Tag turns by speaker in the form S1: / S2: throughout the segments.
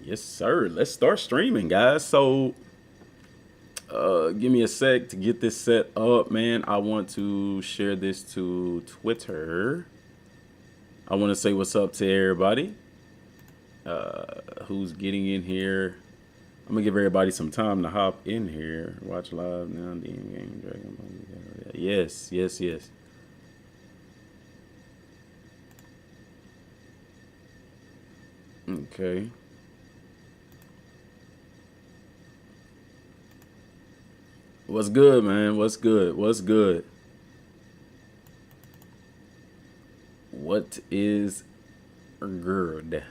S1: Yes, sir. Let's start streaming, guys. So, give me a sec to get this set up, man. I want to share this to Twitter. I want to say what's up to everybody who's getting in here. I'm gonna give everybody some time to hop in here. Watch live now. Game Dragon Ball Z Kakarot. Yes, yes, yes. Okay. What's good, man? What's good? What's good? What is good?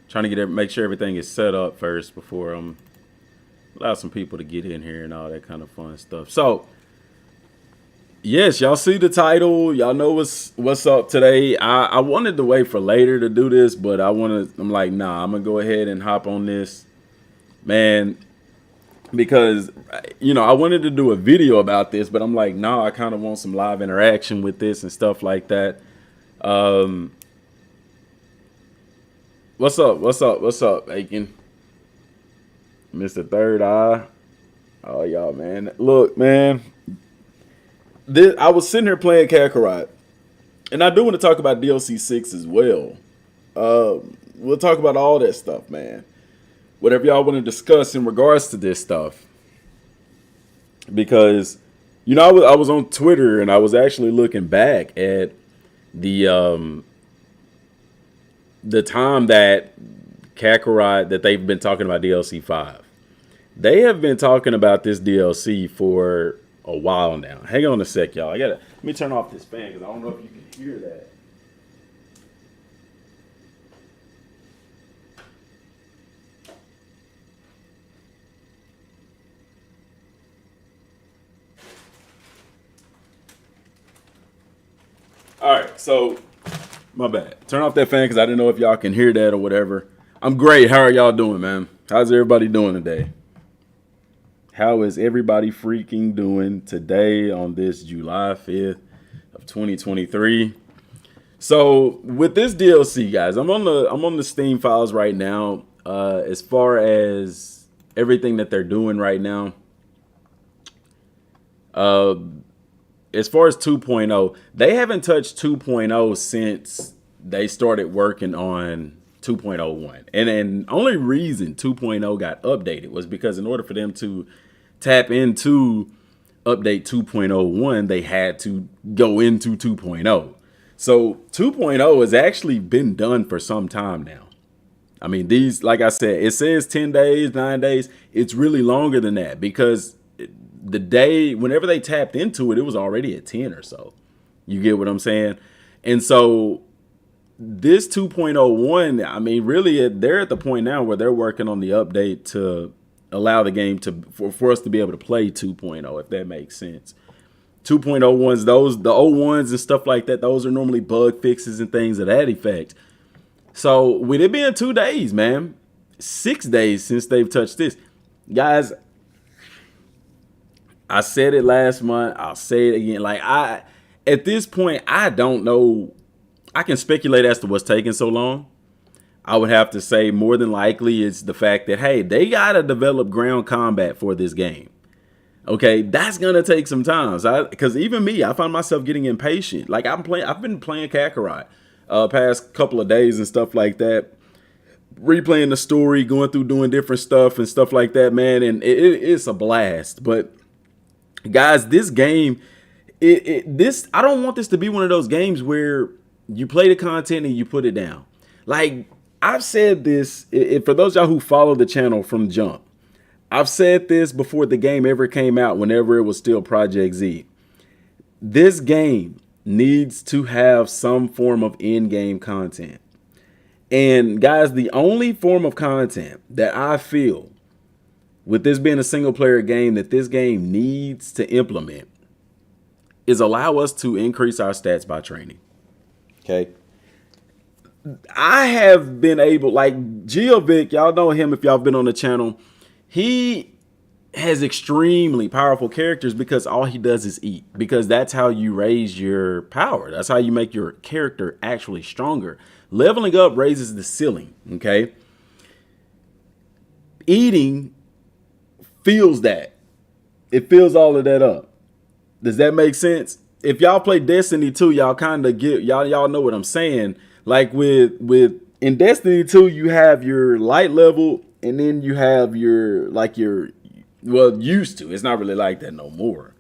S1: Trying to make sure everything is set up first before allow some people to get in here and all that kind of fun stuff. So, yes, y'all see the title. Y'all know what's up today. I wanted to wait for later to do this, but I'm like, nah, I'm gonna go ahead and hop on this, man, because I wanted to do a video about this, but I'm like, nah, I kind of want some live interaction with this and stuff like that. Um, what's up? What's up? What's up, Aiken? Mr. Third Eye. Oh, y'all, man. Look, man. I was sitting here playing Kakarot, and I do want to talk about DLC 6 as well. We'll talk about all that stuff, man. Whatever y'all want to discuss in regards to this stuff. Because, I was on Twitter, and I was actually looking back at the time that Kakarot, that they've been talking about DLC 5. They have been talking about this DLC for a while now. Hang on a sec, y'all. Let me turn off this fan because I don't know if you can hear that. All right, so my bad. Turn off that fan because I didn't know if y'all can hear that or whatever. I'm great. How are y'all doing, man? How's everybody doing today? How is everybody freaking doing today on this July 5th of 2023? So with this DLC, guys, I'm on the Steam files right now. As far as everything that they're doing right now, as far as 2.0, they haven't touched 2.0 since they started working on 2.01. And only reason 2.0 got updated was because in order for them to tap into update 2.01, they had to go into 2.0. So 2.0 has actually been done for some time now. I mean, these, like I said, it says 10 days, 9 days. It's really longer than that because the day, whenever they tapped into it, it was already at 10 or so. You get what I'm saying? And so this 2.01, I mean, really, they're at the point now where they're working on the update to allow the game for us to be able to play 2.0, if that makes sense. 2.01s, the 01s and stuff like that, those are normally bug fixes and things of that effect. So with it being 2 days, man, 6 days since they've touched this, guys, I said it last month, I'll say it again. At this point, I don't know. I can speculate as to what's taking so long. I would have to say more than likely it's the fact that, hey, they got to develop ground combat for this game. Okay, that's going to take some time. Because even me, I find myself getting impatient. Like I've been playing Kakarot past couple of days and stuff like that. Replaying the story, going through doing different stuff and stuff like that, man. And it's a blast. But guys, this game, I don't want this to be one of those games where you play the content and you put it down. Like, I've said this, for those of y'all who follow the channel from jump, I've said this before the game ever came out, whenever it was still Project Z. This game needs to have some form of in-game content. And guys, the only form of content that I feel, with this being a single player game, that this game needs to implement is allow us to increase our stats by training. Okay. I have been able, like Geovic, y'all know him if y'all been on the channel. He has extremely powerful characters because all he does is eat. Because that's how you raise your power. That's how you make your character actually stronger. Leveling up raises the ceiling, okay? eating feels that. It fills all of that up. Does that make sense? If y'all play Destiny 2, y'all kind of get y'all know what I'm saying. Like with in Destiny 2, you have your light level, and then you have your used to. It's not really like that no more.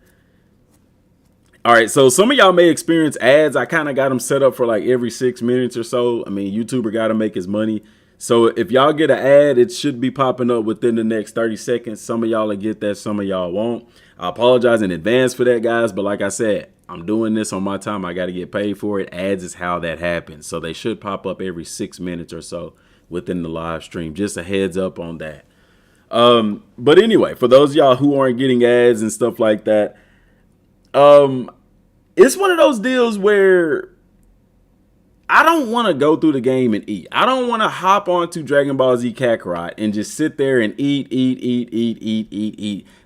S1: All right, so some of y'all may experience ads. I kind of got them set up for like every 6 minutes or so. I mean, YouTuber got to make his money. So if y'all get an ad, it should be popping up within the next 30 seconds. Some of y'all will get that, some of y'all won't. I apologize in advance for that, guys. But like I said, I'm doing this on my time. I got to get paid for it. Ads is how that happens. So they should pop up every 6 minutes or so within the live stream. Just a heads up on that. But anyway, for those of y'all who aren't getting ads and stuff like that, it's one of those deals where I don't want to go through the game and eat. I don't want to hop onto Dragon Ball Z Kakarot and just sit there and eat.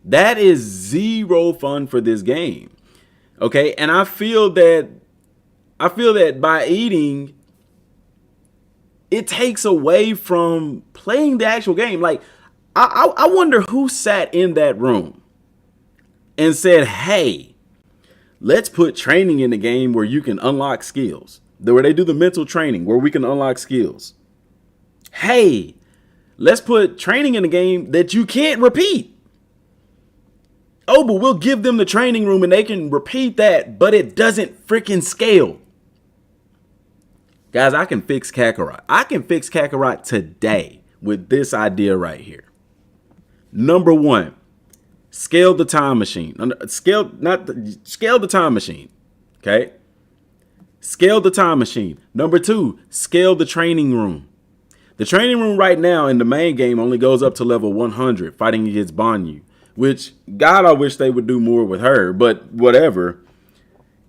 S1: That is zero fun for this game. Okay, and I feel that by eating, it takes away from playing the actual game. Like, I wonder who sat in that room and said, hey, let's put training in the game where you can unlock skills. Where they do the mental training where we can unlock skills. Hey, let's put training in the game that you can't repeat. Oh, but we'll give them the training room and they can repeat that, but it doesn't freaking scale. Guys, I can fix Kakarot. I can fix Kakarot today with this idea right here. Number one, scale the time machine. Scale the time machine. Okay. Scale the time machine. Number two, scale the training room. The training room right now in the main game only goes up to level 100, fighting against Banyu, which, God, I wish they would do more with her, but whatever.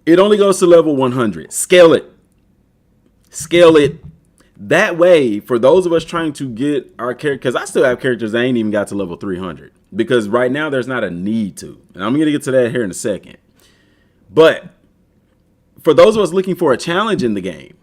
S1: It only goes to level 100. Scale it. Scale it. That way, for those of us trying to get our character, because I still have characters that ain't even got to level 300, because right now there's not a need to. And I'm going to get to that here in a second. But for those of us looking for a challenge in the game,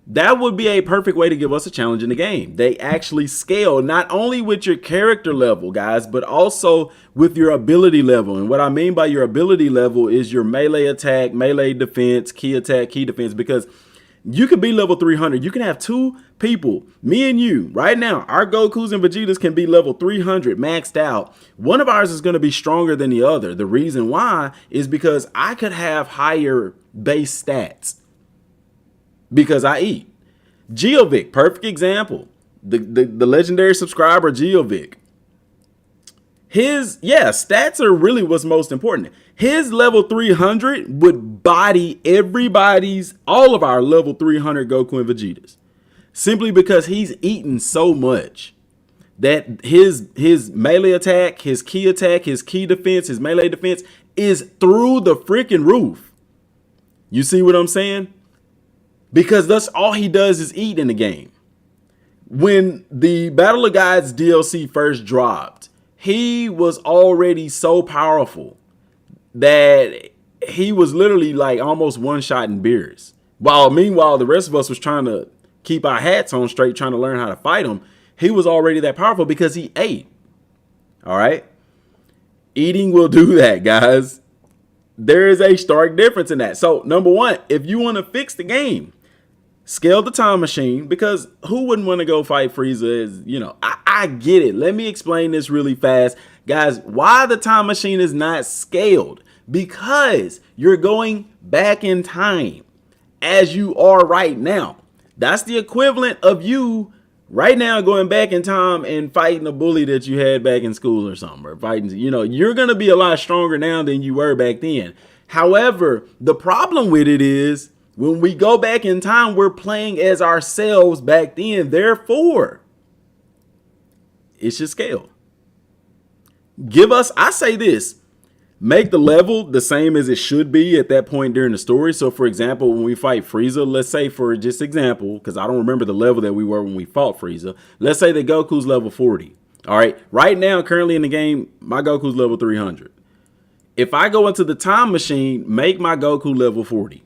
S1: that would be a perfect way to give us a challenge in the game. They actually scale not only with your character level, guys, but also with your ability level. And what I mean by your ability level is your melee attack, melee defense, key attack, key defense, because you could be level 300. You can have two people, me and you, right now. Our Gokus and Vegetas can be level 300 maxed out. One of ours is going to be stronger than the other. The reason why is because I could have higher base stats because I eat. Geovic, perfect example. The legendary subscriber Geovic. His, stats are really what's most important. His level 300 would body all of our level 300 Goku and Vegetas. Simply because he's eaten so much that his melee attack, his key defense, his melee defense is through the freaking roof. You see what I'm saying? Because that's all he does is eat in the game. When the Battle of Gods DLC first dropped, he was already so powerful that he was literally like almost one-shotting Beerus. Meanwhile, the rest of us was trying to keep our hats on straight, trying to learn how to fight him. He was already that powerful because he ate. All right? Eating will do that, guys. There is a stark difference in that. So, number one, if you want to fix the game, scale the time machine, because who wouldn't want to go fight Frieza? I get it. Let me explain this really fast. Guys, why the time machine is not scaled? Because you're going back in time as you are right now. That's the equivalent of you right now going back in time and fighting a bully that you had back in school or something, or fighting, you're going to be a lot stronger now than you were back then. However, the problem with it is when we go back in time, we're playing as ourselves back then. Therefore, it should scale. I say this, make the level the same as it should be at that point during the story. So, for example, when we fight Frieza, let's say for just example, because I don't remember the level that we were when we fought Frieza. Let's say that Goku's level 40. All right. Right now, currently in the game, my Goku's level 300. If I go into the time machine, make my Goku level 40.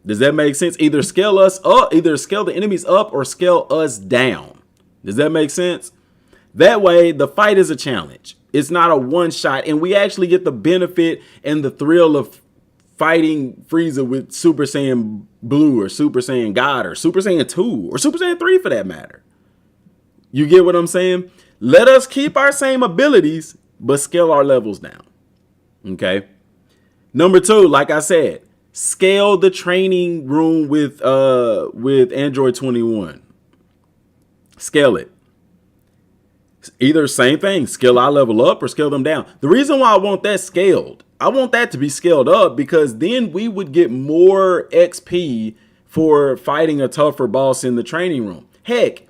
S1: Does that make sense? Either scale the enemies up or scale us down. Does that make sense? That way, the fight is a challenge. It's not a one shot, and we actually get the benefit and the thrill of fighting Frieza with Super Saiyan Blue or Super Saiyan God or Super Saiyan 2 or Super Saiyan 3 for that matter. You get what I'm saying? Let us keep our same abilities, but scale our levels down. Okay. Number 2, like I said, scale the training room with Android 21. Scale it. Either same thing, scale our level up or scale them down. The reason why I want that scaled, I want that to be scaled up because then we would get more XP for fighting a tougher boss in the training room. Heck,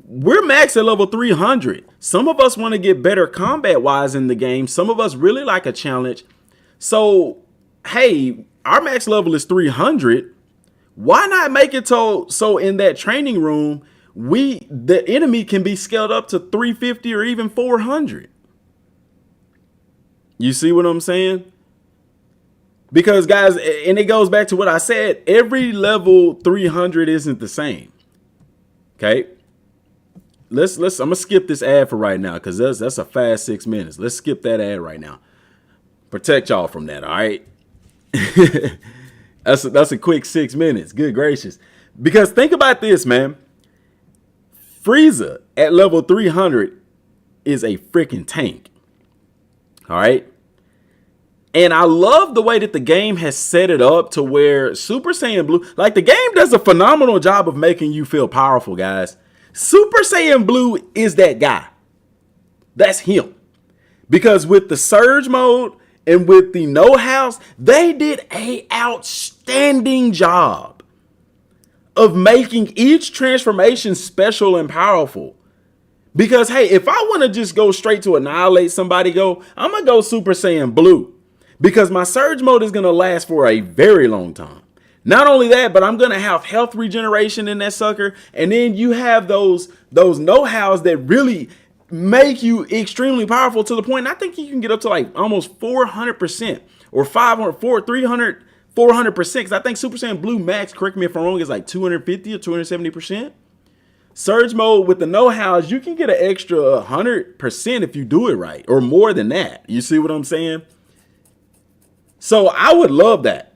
S1: we're max at level 300. Some of us want to get better combat wise in the game. Some of us really like a challenge. So, hey, our max level is 300. Why not make it so in that training room, the enemy can be scaled up to 350 or even 400. You see what I'm saying? Because guys, and it goes back to what I said, every level 300 isn't the same. Okay. I'm gonna skip this ad for right now because that's a fast 6 minutes. Let's skip that ad right now. Protect y'all from that, all right? that's a quick 6 minutes. Good gracious. Because think about this, man. Frieza at level 300 is a freaking tank. All right. And I love the way that the game has set it up to where Super Saiyan Blue, like the game does a phenomenal job of making you feel powerful, guys. Super Saiyan Blue is that guy. That's him. Because with the Surge mode and with the know-hows, they did an outstanding job of making each transformation special and powerful. Because, hey, if I want to just go straight to annihilate somebody, I'm going to go Super Saiyan Blue. Because my Surge mode is going to last for a very long time. Not only that, but I'm going to have health regeneration in that sucker. And then you have those know-hows that really make you extremely powerful to the point. And I think you can get up to like almost 400% or 300%. 400%, because I think Super Saiyan Blue Max, correct me if I'm wrong, is like 250 or 270%. Surge mode with the know-hows, you can get an extra 100% if you do it right, or more than that. You see what I'm saying? So I would love that.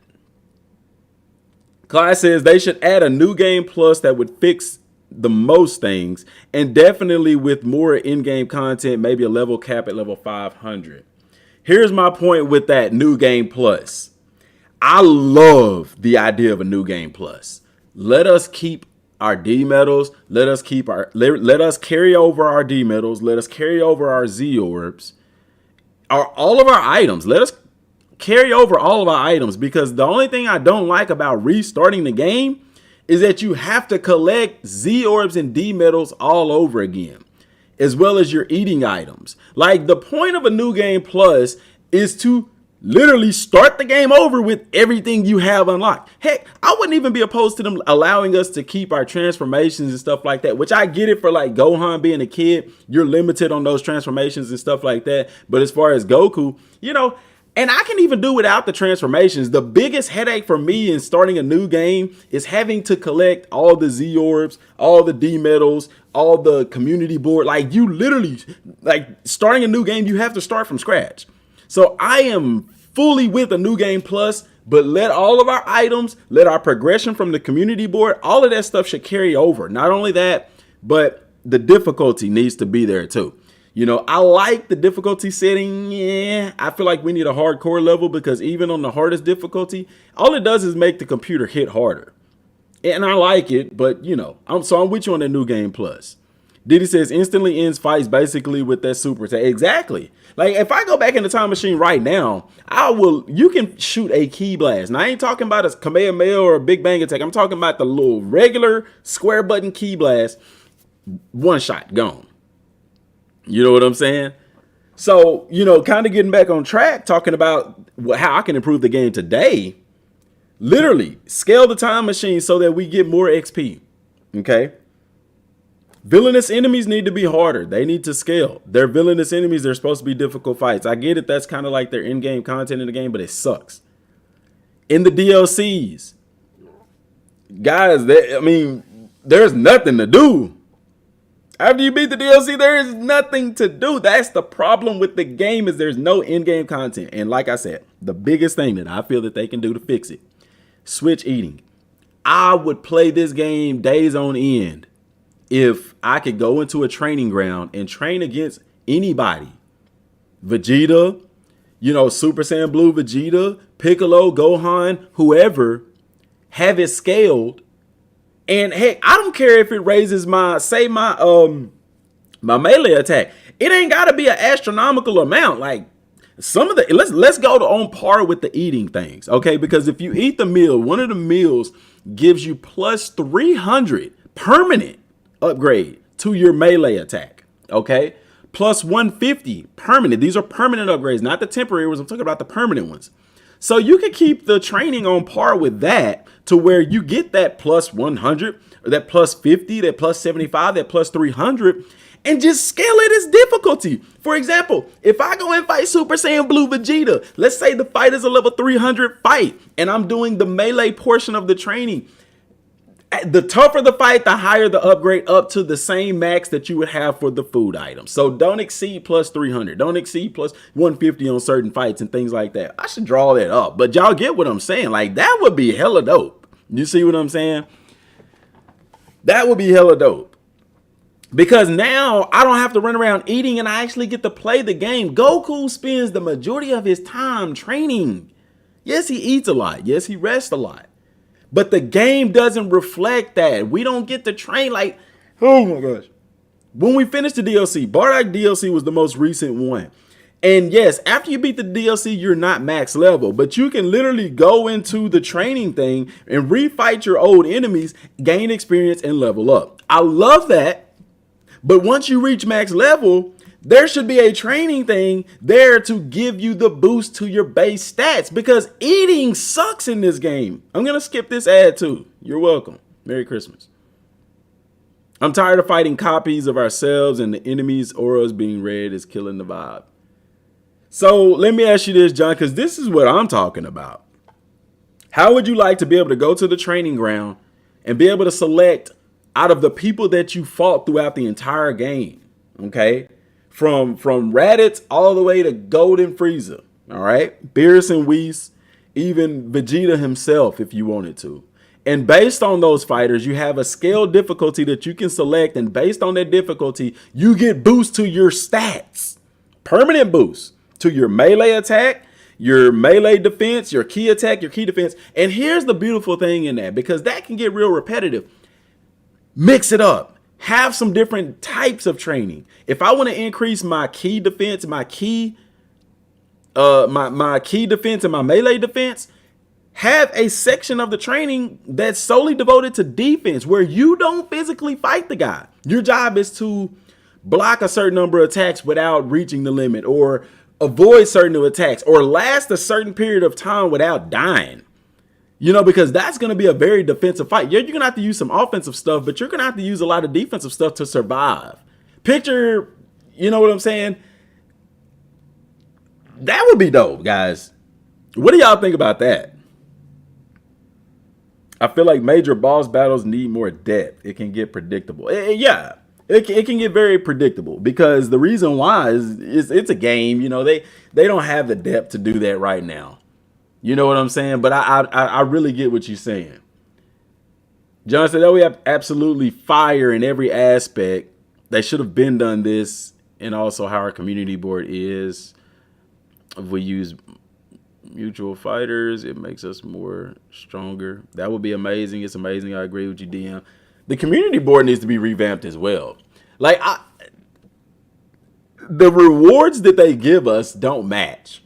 S1: Clyde says they should add a new game plus that would fix the most things, and definitely with more in-game content, maybe a level cap at level 500. Here's my point with that new game plus. I love the idea of a new game plus. Let us keep our D medals. Let us carry over our D medals. Let us carry over our Z orbs. All of our items. Let us carry over all of our items, because the only thing I don't like about restarting the game is that you have to collect Z orbs and D medals all over again, as well as your eating items. Like, the point of a new game plus is to literally start the game over with everything you have unlocked. Heck, I wouldn't even be opposed to them allowing us to keep our transformations and stuff like that, which I get it for like Gohan being a kid. You're limited on those transformations and stuff like that. But as far as Goku, and I can even do without the transformations. The biggest headache for me in starting a new game is having to collect all the Z orbs, all the D medals, all the community board. Like, you literally, like, starting a new game, you have to start from scratch. So I am fully with a new game plus, but let all of our items, let our progression from the community board, all of that stuff should carry over. Not only that, but the difficulty needs to be there too. I like the difficulty setting. Yeah, I feel like we need a hardcore level, because even on the hardest difficulty, all it does is make the computer hit harder. And I like it, but I'm with you on the new game plus. Diddy says instantly ends fights basically with that super attack. Exactly. Like, if I go back in the time machine right now, you can shoot a key blast. Now, I ain't talking about a Kamehameha or a Big Bang attack. I'm talking about the little regular square button key blast. One shot, gone. You know what I'm saying? So, kind of getting back on track, talking about how I can improve the game today. Literally, scale the time machine so that we get more XP. Okay? Villainous enemies need to be harder. They need to scale. They're villainous enemies. They're supposed to be difficult fights. I get it. That's kind of like their in-game content in the game, but it sucks. In the DLCs, guys, there's nothing to do. After you beat the DLC, there is nothing to do. That's the problem with the game, is there's no in-game content. And like I said, the biggest thing that I feel that they can do to fix it, switch eating. I would play this game days on end if I could go into a training ground and train against anybody. Vegeta, Super Saiyan Blue Vegeta, Piccolo, Gohan, whoever, have it scaled. And hey, I don't care if it raises my melee attack. It ain't gotta be an astronomical amount. Like some of the let's go to on par with the eating things, okay? Because if you eat the meal, one of the meals gives you plus 300 permanent upgrade to your melee attack, okay? Plus 150 permanent. These are permanent upgrades, not the temporary ones. I'm talking about the permanent ones. So you can keep the training on par with that to where you get that plus 100 or that plus 50, that plus 75, that plus 300, and just scale it as difficulty. For example, if I go and fight Super Saiyan Blue Vegeta, let's say the fight is a level 300 fight and I'm doing the melee portion of the training. The tougher the fight, the higher the upgrade up to the same max that you would have for the food item. So don't exceed plus 300. Don't exceed plus 150 on certain fights and things like that. I should draw that up. But y'all get what I'm saying. Like, that would be hella dope. You see what I'm saying? That would be hella dope. Because now I don't have to run around eating and I actually get to play the game. Goku spends the majority of his time training. Yes, he eats a lot. Yes, he rests a lot. But the game doesn't reflect that. We don't get to train like, oh my gosh. When we finished the DLC, Bardock DLC was the most recent one. And yes, after you beat the DLC, you're not max level, but you can literally go into the training thing and refight your old enemies, gain experience, and level up. I love that. But once you reach max level, there should be a training thing there to give you the boost to your base stats, because eating sucks in this game. I'm going to skip this ad too. You're welcome. Merry Christmas. I'm tired of fighting copies of ourselves and the enemy's auras being red is killing the vibe. So let me ask you this, John, because this is what I'm talking about. How would you like to be able to go to the training ground and be able to select out of the people that you fought throughout the entire game? Okay. From Raditz all the way to Golden Frieza, all right? Beerus and Whis, even Vegeta himself if you wanted to. And based on those fighters, you have a scale difficulty that you can select, and based on that difficulty, you get boosts to your stats. Permanent boosts to your melee attack, your melee defense, your key attack, your key defense. And here's the beautiful thing in that, because that can get real repetitive. Mix it up. Have some different types of training. If I want to increase my key defense, my key defense and my melee defense, have a section of the training that's solely devoted to defense where you don't physically fight the guy. Your job is to block a certain number of attacks without reaching the limit, or avoid certain attacks, or last a certain period of time without dying. Because that's going to be a very defensive fight. Yeah, you're going to have to use some offensive stuff, but you're going to have to use a lot of defensive stuff to survive. Picture, you know what I'm saying? That would be dope, guys. What do y'all think about that? I feel like major boss battles need more depth. It can get predictable. Yeah, it can get very predictable, because the reason why is it's a game. They don't have the depth to do that right now. You know what I'm saying? But I really get what you're saying. John said that we have absolutely fire in every aspect. They should have been done this, and also how our community board is. If we use mutual fighters, it makes us more stronger. That would be amazing. It's amazing. I agree with you, DM. The community board needs to be revamped as well. Like, the rewards that they give us don't match.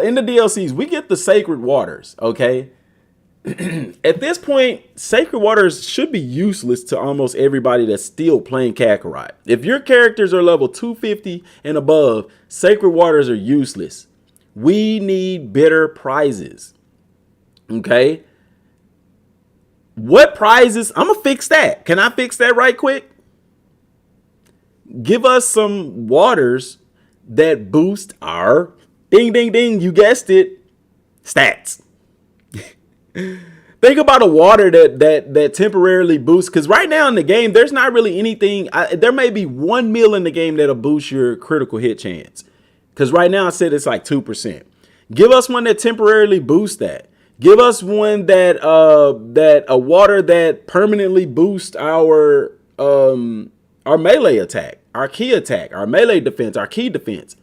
S1: In the DLCs, we get the sacred waters, okay? At this point, sacred waters should be useless to almost everybody that's still playing Kakarot. If your characters are level 250 and above, sacred waters are useless. We need better prizes, okay? What prizes? I'm going to fix that. Can I fix that right quick? Give us some waters that boost our ding, ding, ding, you guessed it, stats. Think about a water that temporarily boosts. Because right now in the game, there's not really anything. There may be one meal in the game that'll boost your critical hit chance. Because right now I said it's like 2%. Give us one that temporarily boosts that. Give us one that a water that permanently boosts our melee attack, our key attack, our melee defense, our key defense.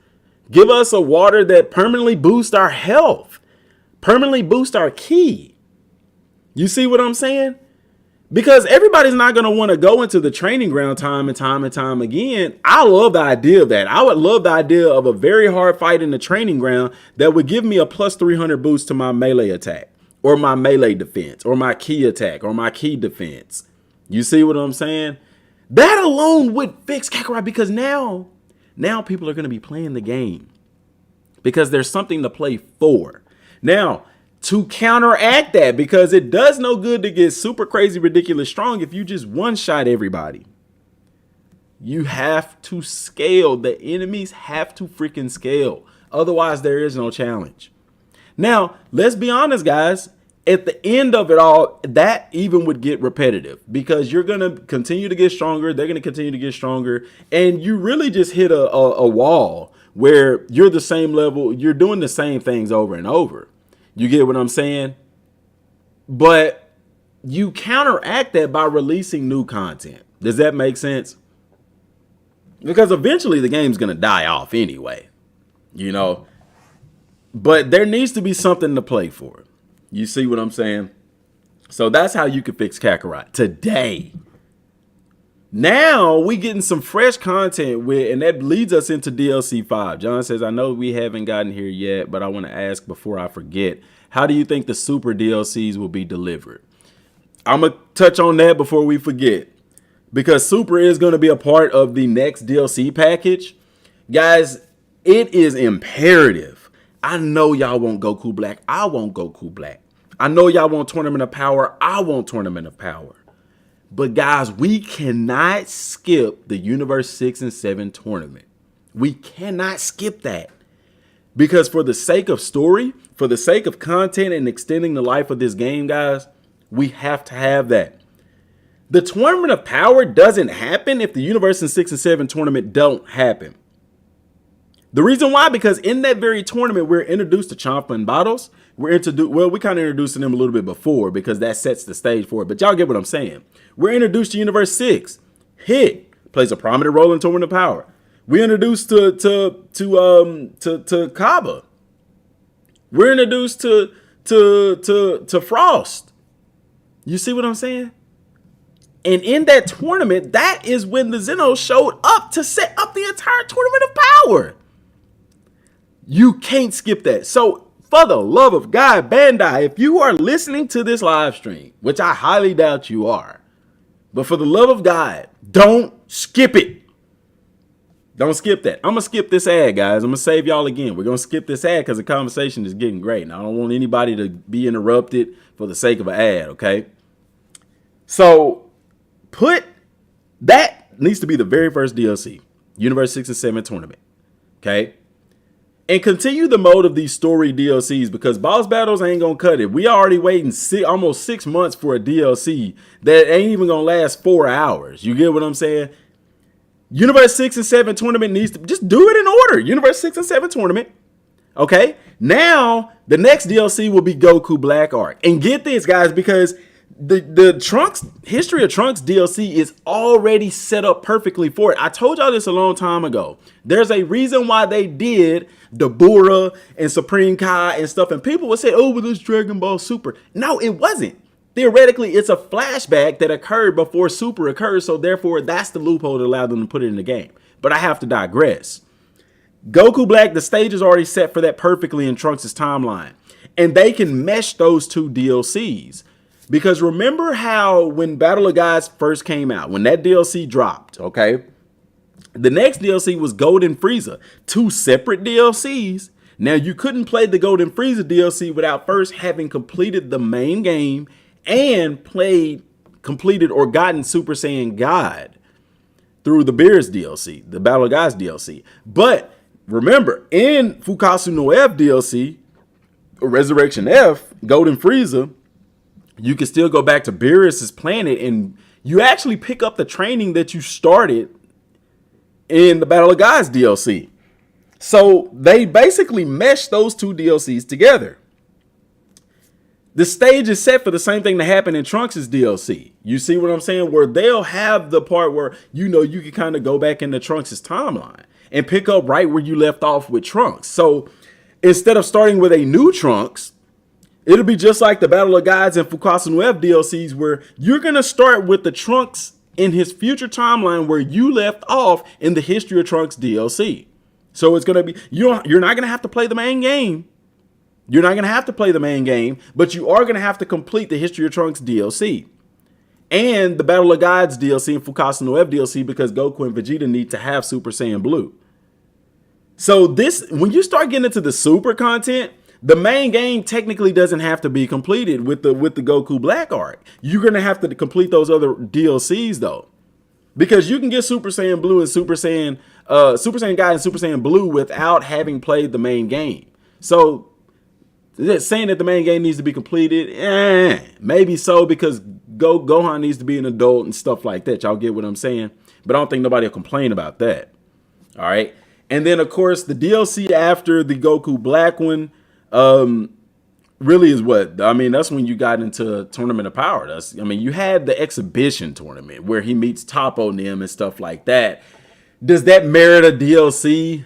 S1: Give us a water that permanently boosts our health, permanently boosts our key. You see what I'm saying? Because everybody's not going to want to go into the training ground time and time again. I love the idea of that. I would love the idea of a very hard fight in the training ground that would give me a plus 300 boost to my melee attack or my melee defense or my key attack or my key defense. You see what I'm saying? That alone would fix Kakarot, because now people are going to be playing the game because there's something to play for. Now, to counteract that, because it does no good to get super crazy, ridiculous strong if you just one-shot everybody. You have to scale. The enemies have to freaking scale. Otherwise, there is no challenge. Now, let's be honest, guys. At the end of it all, that even would get repetitive because you're going to continue to get stronger. They're going to continue to get stronger. And you really just hit a wall where you're the same level. You're doing the same things over and over. You get what I'm saying? But you counteract that by releasing new content. Does that make sense? Because eventually the game's going to die off anyway, you know. But there needs to be something to play for. You see what I'm saying? So that's how you can fix Kakarot today. Now we getting some fresh content and that leads us into DLC 5. John says, I know we haven't gotten here yet, but I want to ask before I forget, how do you think the super DLCs will be delivered? I'm going to touch on that before we forget, because super is going to be a part of the next DLC package. Guys, it is imperative. I know y'all want Goku Black. I want Goku Black. I know y'all want Tournament of Power. I want Tournament of Power. But guys, we cannot skip the Universe 6 and 7 tournament. We cannot skip that. Because for the sake of story, for the sake of content and extending the life of this game, guys, we have to have that. The Tournament of Power doesn't happen if the Universe 6 and 7 tournament don't happen. The reason why, because in that very tournament, we're introduced to Champa and Bottles. We kind of introduced them a little bit before because that sets the stage for it. But y'all get what I'm saying. We're introduced to Universe 6. Hit plays a prominent role in Tournament of Power. We're introduced to Kaba. We're introduced to Frost. You see what I'm saying? And in that tournament, that is when the Xenos showed up to set up the entire Tournament of Power. You can't skip that. So, for the love of God, Bandai, if you are listening to this live stream, which I highly doubt you are, but for the love of God, don't skip it. Don't skip that. I'm going to skip this ad, guys. I'm going to save y'all again. We're going to skip this ad because the conversation is getting great. And I don't want anybody to be interrupted for the sake of an ad, okay? So, that needs to be the very first DLC, Universe 6 and 7 tournament, okay? And continue the mode of these story DLCs because boss battles ain't going to cut it. We already waiting almost 6 months for a DLC that ain't even going to last 4 hours. You get what I'm saying? Universe 6 and 7 tournament needs to just do it in order. Universe 6 and 7 tournament. Okay. Now the next DLC will be Goku Black Arc. And get this, guys, because the Trunks History of Trunks DLC is already set up perfectly for it. I told y'all this a long time ago. There's a reason why they did Dabura and Supreme Kai and stuff. And people would say, oh, well, it's Dragon Ball Super. No, it wasn't. Theoretically, it's a flashback that occurred before Super occurred. So therefore, that's the loophole that allowed them to put it in the game. But I have to digress. Goku Black, the stage is already set for that perfectly in Trunks' timeline. And they can mesh those two DLCs. Because remember how when Battle of Gods first came out, when that DLC dropped, okay? The next DLC was Golden Frieza, 2 separate DLCs. Now, you couldn't play the Golden Frieza DLC without first having completed the main game and completed or gotten Super Saiyan God through the Beerus DLC, the Battle of Gods DLC. But remember, in Fukasu no F DLC, or Resurrection F, Golden Frieza, you can still go back to Beerus's planet and you actually pick up the training that you started in the Battle of Gods DLC. So they basically meshed those two DLCs together. The stage is set for the same thing that happened in Trunks' DLC. You see what I'm saying? Where they'll have the part where, you know, you can kind of go back into Trunks' timeline and pick up right where you left off with Trunks. So instead of starting with a new Trunks, it'll be just like the Battle of Gods and Fukasu no F DLCs, where you're going to start with the Trunks in his future timeline where you left off in the History of Trunks DLC. So it's going to be, you're not going to have to play the main game. You're not going to have to play the main game, but you are going to have to complete the History of Trunks DLC and the Battle of Gods DLC and Fukasu no F DLC, because Goku and Vegeta need to have Super Saiyan Blue. So this, when you start getting into the super content, the main game technically doesn't have to be completed with the Goku Black arc. You're going to have to complete those other DLCs though, because you can get Super Saiyan Blue and Super Saiyan God and Super Saiyan Blue without having played the main game. So saying that the main game needs to be completed, maybe so, because Gohan needs to be an adult and stuff like that. Y'all get what I'm saying? But I don't think nobody will complain about that. All right. And then, of course, the DLC after the Goku Black one really is what? I mean, that's when you got into Tournament of Power. You had the exhibition tournament where he meets Toppo Nim and stuff like that. Does that merit a DLC?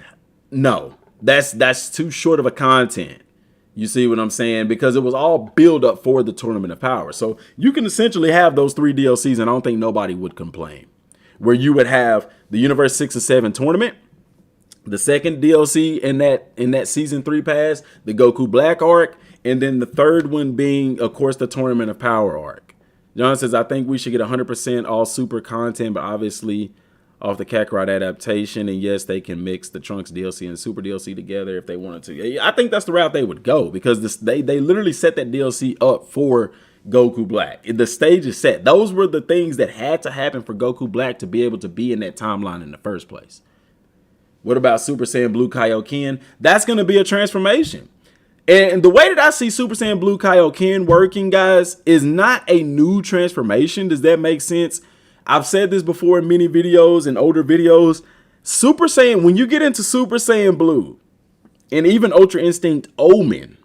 S1: No. That's too short of a content. You see what I'm saying? Because it was all build up for the Tournament of Power. So you can essentially have those 3 DLCs and I don't think nobody would complain. Where you would have the Universe 6 and 7 tournament, the second DLC in that season 3 pass, the Goku Black arc, and then the third one being, of course, the Tournament of Power arc. John says, I think we should get 100% all super content, but obviously off the Kakarot adaptation. And yes, they can mix the Trunks DLC and Super DLC together if they wanted to. I think that's the route they would go, because they literally set that DLC up for Goku Black. The stage is set. Those were the things that had to happen for Goku Black to be able to be in that timeline in the first place. What about Super Saiyan Blue Kaioken? That's going to be a transformation. And the way that I see Super Saiyan Blue Kaioken working, guys, is not a new transformation. Does that make sense? I've said this before in many videos and older videos. Super Saiyan, when you get into Super Saiyan Blue and even Ultra Instinct Omen,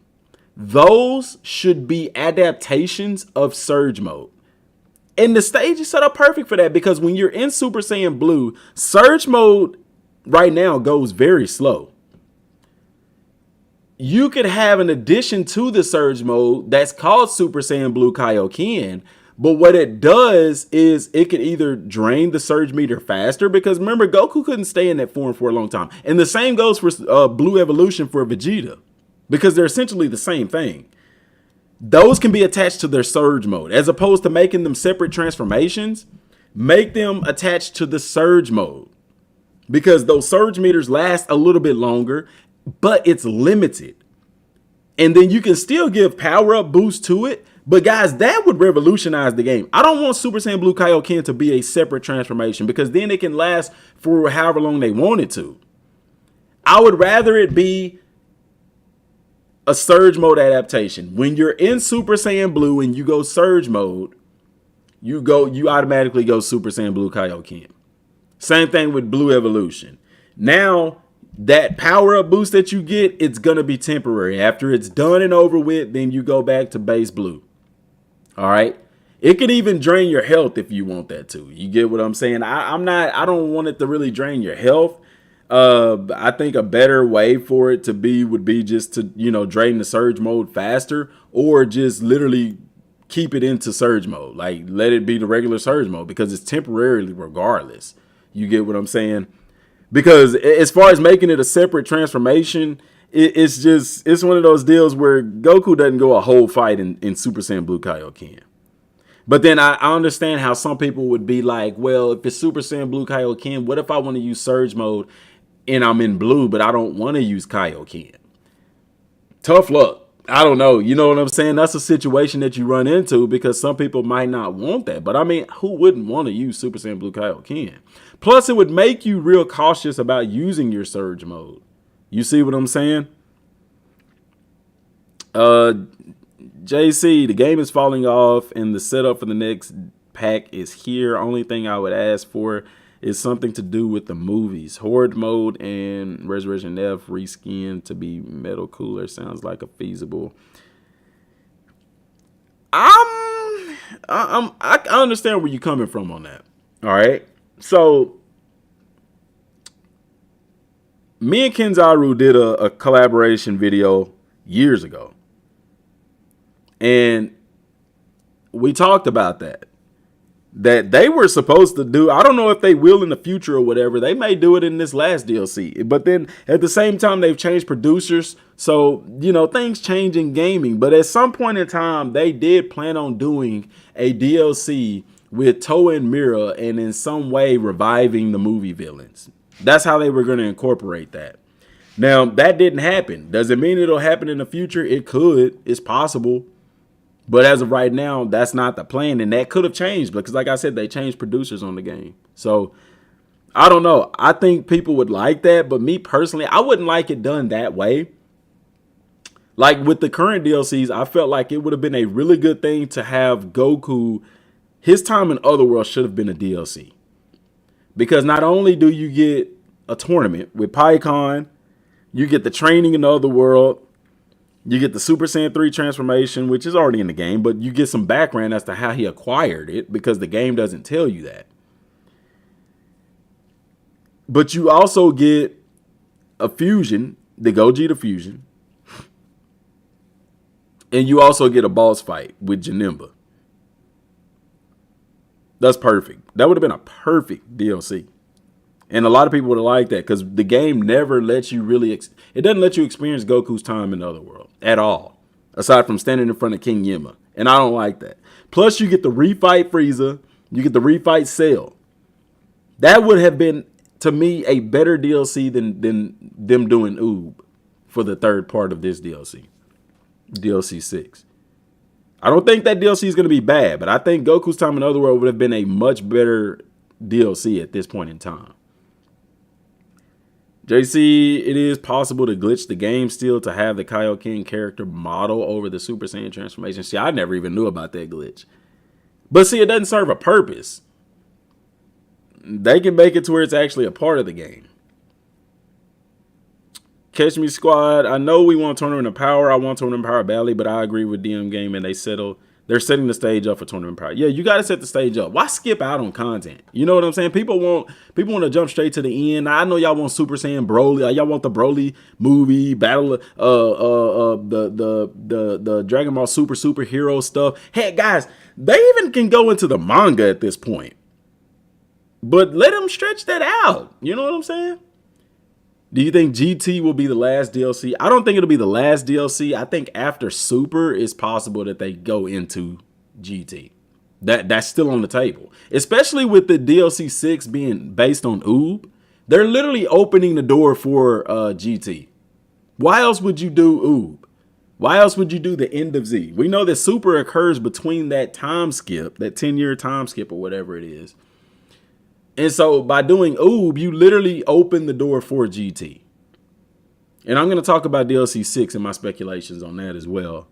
S1: those should be adaptations of Surge Mode. And the stage is set up perfect for that, because when you're in Super Saiyan Blue, Surge Mode right now goes very slow. You could have an addition to the Surge Mode that's called Super Saiyan Blue Kaioken, but what it does is it could either drain the Surge meter faster, because remember, Goku couldn't stay in that form for a long time. And the same goes for Blue Evolution for Vegeta, because they're essentially the same thing. Those can be attached to their Surge Mode, as opposed to making them separate transformations. Make them attached to the Surge Mode, because those Surge meters last a little bit longer, but it's limited. And then you can still give power-up boost to it. But guys, that would revolutionize the game. I don't want Super Saiyan Blue Kaioken to be a separate transformation, because then it can last for however long they want it to. I would rather it be a Surge Mode adaptation. When you're in Super Saiyan Blue and you go Surge Mode, you automatically go Super Saiyan Blue Kaioken. Same thing with Blue Evolution. Now, that power-up boost that you get, it's going to be temporary. After it's done and over with, then you go back to base Blue. All right. It could even drain your health if you want that to. You get what I'm saying? I don't want it to really drain your health. I think a better way for it to be would be just to, drain the Surge Mode faster, or just literally keep it into Surge Mode. Like, let it be the regular Surge Mode, because it's temporarily regardless. You get what I'm saying? Because as far as making it a separate transformation, it's one of those deals where Goku doesn't go a whole fight in Super Saiyan Blue Kaioken. But then I understand how some people would be like, well, if it's Super Saiyan Blue Kaioken, what if I want to use Surge Mode and I'm in Blue, but I don't want to use Kaioken? Tough luck. I don't know. You know what I'm saying? That's a situation that you run into, because some people might not want that. But I mean, who wouldn't want to use Super Saiyan Blue Kaioken? Plus, it would make you real cautious about using your Surge Mode. You see what I'm saying? JC, the game is falling off and the setup for the next pack is here. Only thing I would ask for is something to do with the movies. Horde mode and Resurrection F reskin to be metal cooler sounds like a feasible. I understand where you're coming from on that. All right. So me and Kenzaru did a collaboration video years ago. And we talked about that they were supposed to do. I don't know if they will in the future or whatever. They may do it in this last DLC. But then at the same time, they've changed producers. So, things change in gaming. But at some point in time, they did plan on doing a DLC with Toa and Mira and in some way reviving the movie villains. That's how they were going to incorporate that. Now, that didn't happen. Does it mean it'll happen in the future? It could. It's possible. But as of right now, that's not the plan. And that could have changed because, like I said, they changed producers on the game. So, I don't know. I think people would like that. But me personally, I wouldn't like it done that way. Like with the current DLCs, I felt like it would have been a really good thing to have Goku. His time in Otherworld should have been a DLC. Because not only do you get a tournament with PyCon, you get the training in the Otherworld. You get the Super Saiyan 3 transformation, which is already in the game, but you get some background as to how he acquired it because the game doesn't tell you that. But you also get a fusion, the Gogeta fusion, and you also get a boss fight with Janemba. That's perfect. That would have been a perfect DLC. And a lot of people would have liked that because the game never lets you really, it doesn't let you experience Goku's time in the Otherworld at all, aside from standing in front of King Yima. And I don't like that. Plus, you get the refight Frieza, you get the refight Cell. That would have been, to me, a better DLC than them doing Oob for the third part of this DLC, DLC 6. I don't think that DLC is going to be bad, but I think Goku's time in the Otherworld would have been a much better DLC at this point in time. JC, it is possible to glitch the game still to have the Kaioken character model over the Super Saiyan transformation. See, I never even knew about that glitch. But see, it doesn't serve a purpose. They can make it to where it's actually a part of the game. Catch Me Squad, I know we want Tournament of Power. I want Tournament of Power badly, but I agree with DM Game and they're setting the stage up for Tournament of Power. Yeah, you got to set the stage up. Why skip out on content? You know what I'm saying? People want to jump straight to the end. I know y'all want Super Saiyan Broly. Y'all want the Broly movie, battle the Dragon Ball superhero stuff. Hey guys, they even can go into the manga at this point. But let them stretch that out. You know what I'm saying? Do you think GT will be the last DLC? I don't think it'll be the last DLC. I think after Super, it's possible that they go into GT. That's still on the table. Especially with the DLC 6 being based on Oob. They're literally opening the door for GT. Why else would you do Oob? Why else would you do the end of Z? We know that Super occurs between that time skip, that 10-year time skip or whatever it is. And so by doing Oob, you literally open the door for GT. And I'm going to talk about DLC 6 and my speculations on that as well.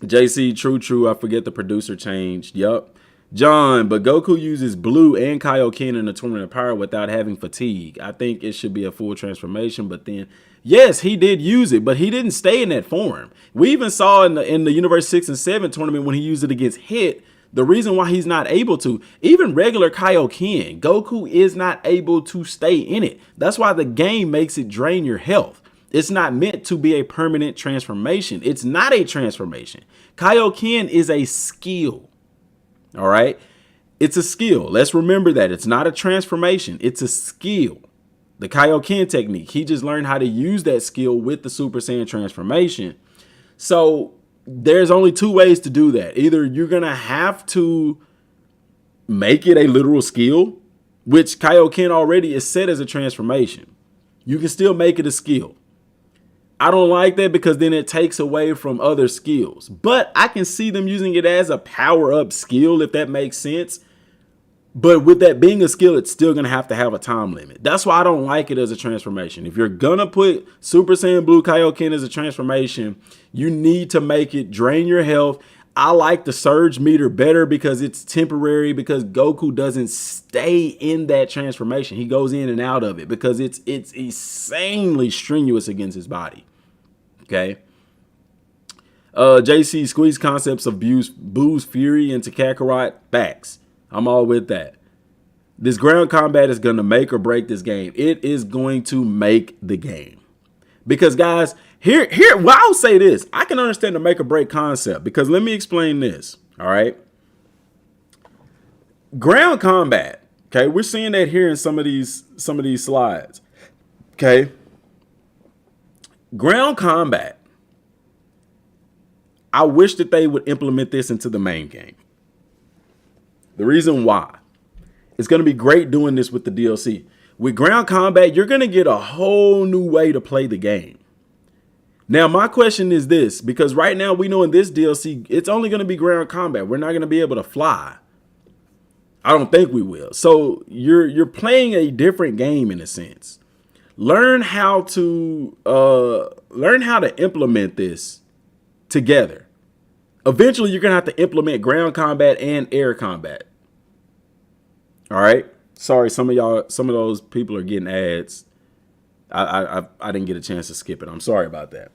S1: JC, true. I forget the producer changed. Yup. John, but Goku uses Blue and Kaioken in the Tournament of Power without having fatigue. I think it should be a full transformation, but then, yes, he did use it, but he didn't stay in that form. We even saw in the Universe 6 and 7 tournament when he used it against Hit, the reason why he's not able to, even regular Kaioken, Goku is not able to stay in it. That's why the game makes it drain your health. It's not meant to be a permanent transformation. It's not a transformation. Kaioken is a skill. All right. It's a skill. Let's remember that. It's not a transformation. It's a skill. The Kaioken technique. He just learned how to use that skill with the Super Saiyan transformation. So there's only two ways to do that. Either you're going to have to make it a literal skill, which Kaioken already is set as a transformation. You can still make it a skill. I don't like that because then it takes away from other skills. But I can see them using it as a power-up skill, if that makes sense. But with that being a skill, it's still going to have a time limit. That's why I don't like it as a transformation. If you're going to put Super Saiyan Blue Kaioken as a transformation, you need to make it drain your health. I like the surge meter better because it's temporary, because Goku doesn't stay in that transformation. He goes in and out of it because it's insanely strenuous against his body. Okay. JC, squeeze concepts of Boo's Fury into Kakarot. Facts. I'm all with that. This ground combat is going to make or break this game. It is going to make the game. Because, guys, well, I'll say this. I can understand the make or break concept, because let me explain this. All right. Ground combat. Okay. We're seeing that here in some of these slides. Okay. Ground combat. I wish that they would implement this into the main game. The reason why, it's going to be great doing this with the DLC. With ground combat, you're going to get a whole new way to play the game. Now, my question is this, because right now we know in this DLC, it's only going to be ground combat. We're not going to be able to fly. I don't think we will. So you're playing a different game in a sense. Learn how to implement this together. Eventually, you're going to have to implement ground combat and air combat. All right. Sorry, some of those people are getting ads. I didn't get a chance to skip it. I'm sorry about that.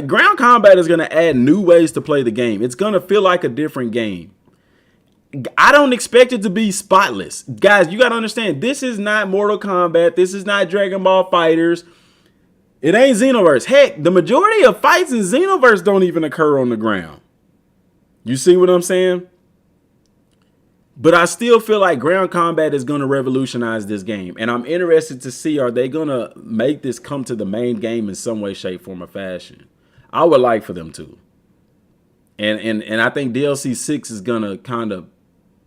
S1: Ground combat is gonna add new ways to play the game. It's gonna feel like a different game. I don't expect it to be spotless. Guys, you gotta understand, this is not Mortal Kombat. This is not Dragon Ball Fighters. It ain't Xenoverse. Heck, the majority of fights in Xenoverse don't even occur on the ground. You see what I'm saying? But I still feel like ground combat is going to revolutionize this game. And I'm interested to see, are they going to make this come to the main game in some way, shape, form, or fashion? I would like for them to. And I think DLC 6 is going to kind of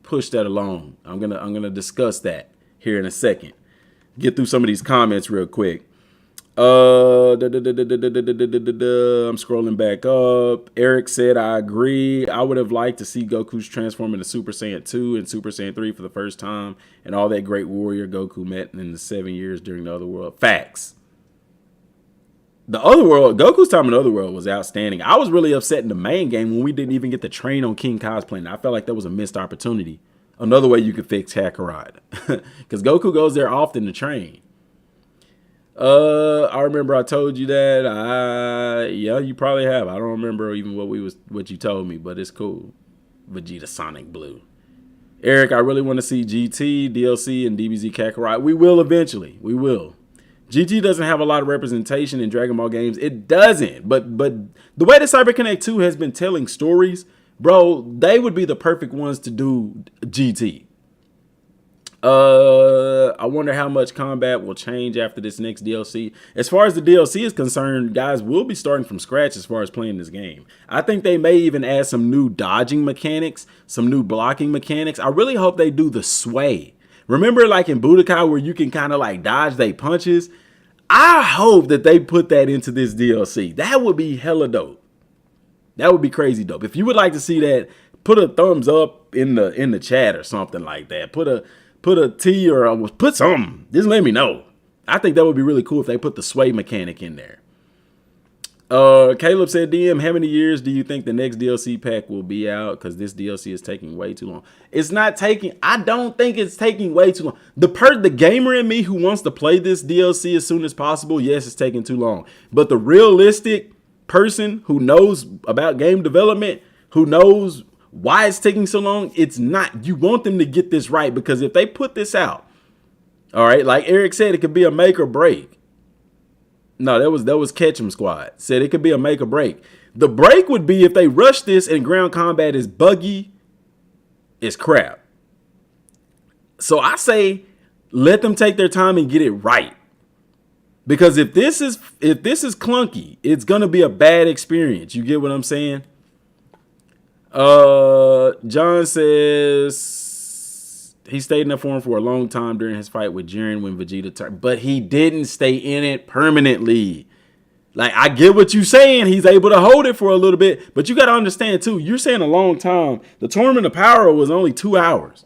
S1: push that along. I'm going to discuss that here in a second. Get through some of these comments real quick. I'm scrolling back up. Eric said, I agree. I would have liked to see Goku's transform into Super Saiyan 2 and Super Saiyan 3 for the first time, and all that great warrior Goku met in the 7 years during the Other World. Facts. The Other World, Goku's time in the Other World was outstanding. I was really upset in the main game when we didn't even get to train on King Kai's planet. I felt like that was a missed opportunity. Another way you could fix Kakarot. Because Goku goes there often to train. I remember I told you that. Yeah, you probably have. I don't remember even what you told me, but it's cool. Vegeta Sonic Blue. Eric, I really want to see GT, DLC, and DBZ Kakarot. We will eventually. We will. GT doesn't have a lot of representation in Dragon Ball games. It doesn't. But the way that CyberConnect 2 has been telling stories, bro, they would be the perfect ones to do GT. I wonder how much combat will change after this next DLC. As far as the DLC is concerned, guys, we'll be starting from scratch as far as playing this game. I think they may even add some new dodging mechanics, some new blocking mechanics. I really hope they do the sway. Remember like in Budokai where you can kind of like dodge they punches? I hope that they put that into this DLC. That would be hella dope. That would be crazy dope. If you would like to see that, put a thumbs up in the chat or something like that. Put a T or put something. Just let me know. I think that would be really cool if they put the sway mechanic in there. Caleb said, DM, how many years do you think the next DLC pack will be out? Because this DLC is taking way too long. It's not taking, I don't think it's taking way too long. The gamer in me who wants to play this DLC as soon as possible, yes, it's taking too long. But the realistic person who knows about game development, who knows why it's taking so long, it's not. You want them to get this right, because if they put this out, all right, like Eric said, it could be a make or break. No, that was Ketchum Squad. Said it could be a make or break. The break would be if they rush this and ground combat is buggy, it's crap. So I say let them take their time and get it right. Because if this is clunky, it's gonna be a bad experience. You get what I'm saying? John says he stayed in that form for a long time during his fight with Jiren when Vegeta turned, but he didn't stay in it permanently. Like, I get what you're saying. He's able to hold it for a little bit, but you got to understand too. You're saying a long time. The Tournament of Power was only 2 hours.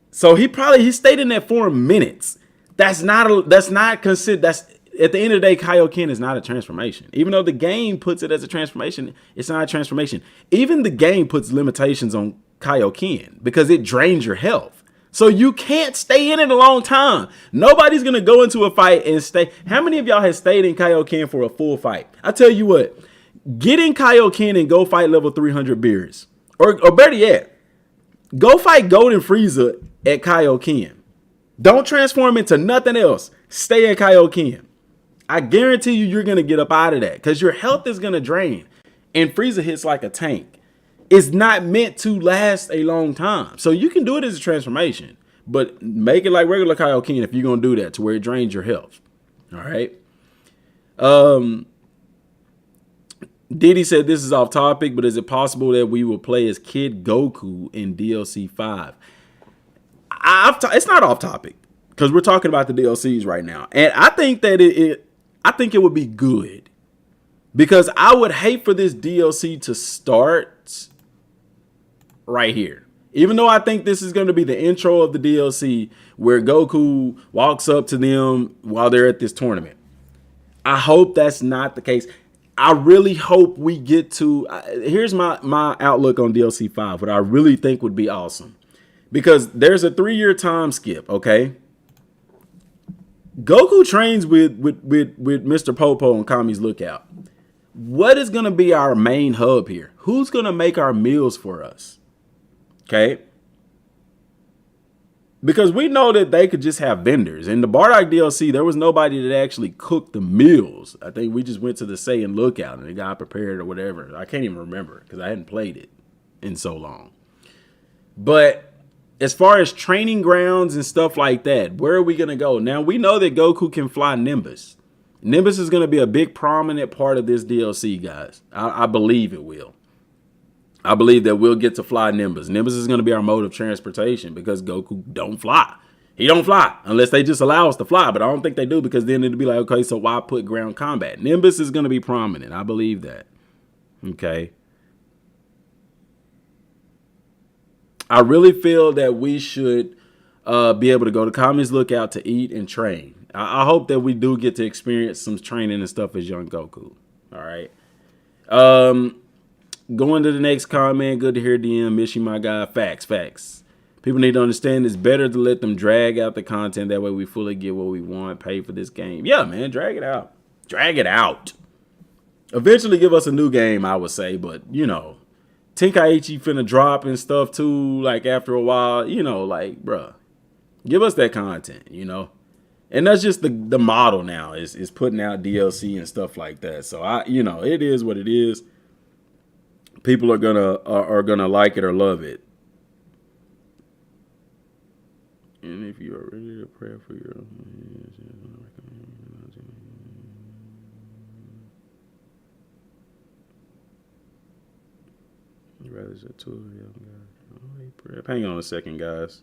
S1: So he stayed in that for minutes. That's not considered. That's at the end of the day, Kaioken is not a transformation. Even though the game puts it as a transformation, it's not a transformation. Even the game puts limitations on Kaioken because it drains your health. So you can't stay in it a long time. Nobody's going to go into a fight and stay. How many of y'all have stayed in Kaioken for a full fight? I tell you what, get in Kaioken and go fight level 300 beers. Or better yet, go fight Golden Frieza at Kaioken. Don't transform into nothing else. Stay at Kaioken. I guarantee you're going to get up out of that because your health is going to drain. And Frieza hits like a tank. It's not meant to last a long time. So you can do it as a transformation, but make it like regular Kaioken if you're going to do that to where it drains your health. All right. Diddy said this is off topic, but is it possible that we will play as Kid Goku in DLC 5? It's not off topic because we're talking about the DLCs right now. And I think that I think it would be good because I would hate for this DLC to start right here. Even though I think this is going to be the intro of the DLC where Goku walks up to them while they're at this tournament. I hope that's not the case. I really hope we get to, here's my outlook on DLC 5, what I really think would be awesome. Because there's a 3-year time skip, okay? Goku trains with Mr. Popo on Kami's Lookout. What is going to be our main hub here? Who's going to make our meals for us? Okay? Because we know that they could just have vendors. In the Bardock DLC, there was nobody that actually cooked the meals. I think we just went to the Saiyan Lookout and it got prepared or whatever. I can't even remember because I hadn't played it in so long. But as far as training grounds and stuff like that, where are we going to go? Now, we know that Goku can fly Nimbus. Nimbus is going to be a big prominent part of this DLC, guys. I believe it will. I believe that we'll get to fly Nimbus. Nimbus is going to be our mode of transportation because Goku don't fly. He don't fly unless they just allow us to fly. But I don't think they do because then it'll be like, okay, so why put ground combat? Nimbus is going to be prominent. I believe that. Okay. I really feel that we should be able to go to Kami's Lookout to eat and train. I hope that we do get to experience some training and stuff as young Goku. All right. Going to the next comment. Good to hear DM. Miss you, my guy. Facts. People need to understand it's better to let them drag out the content. That way we fully get what we want. Pay for this game. Yeah, man. Drag it out. Drag it out. Eventually give us a new game, I would say. But, you know, Tenkaichi finna drop and stuff too. Like after a while, you know, like, bruh, give us that content, you know. And that's just the model now is putting out DLC and stuff like that. So you know, it is what it is. People are gonna like it or love it. And if you are ready to pray for your rather than two of them. Hang on a second, guys.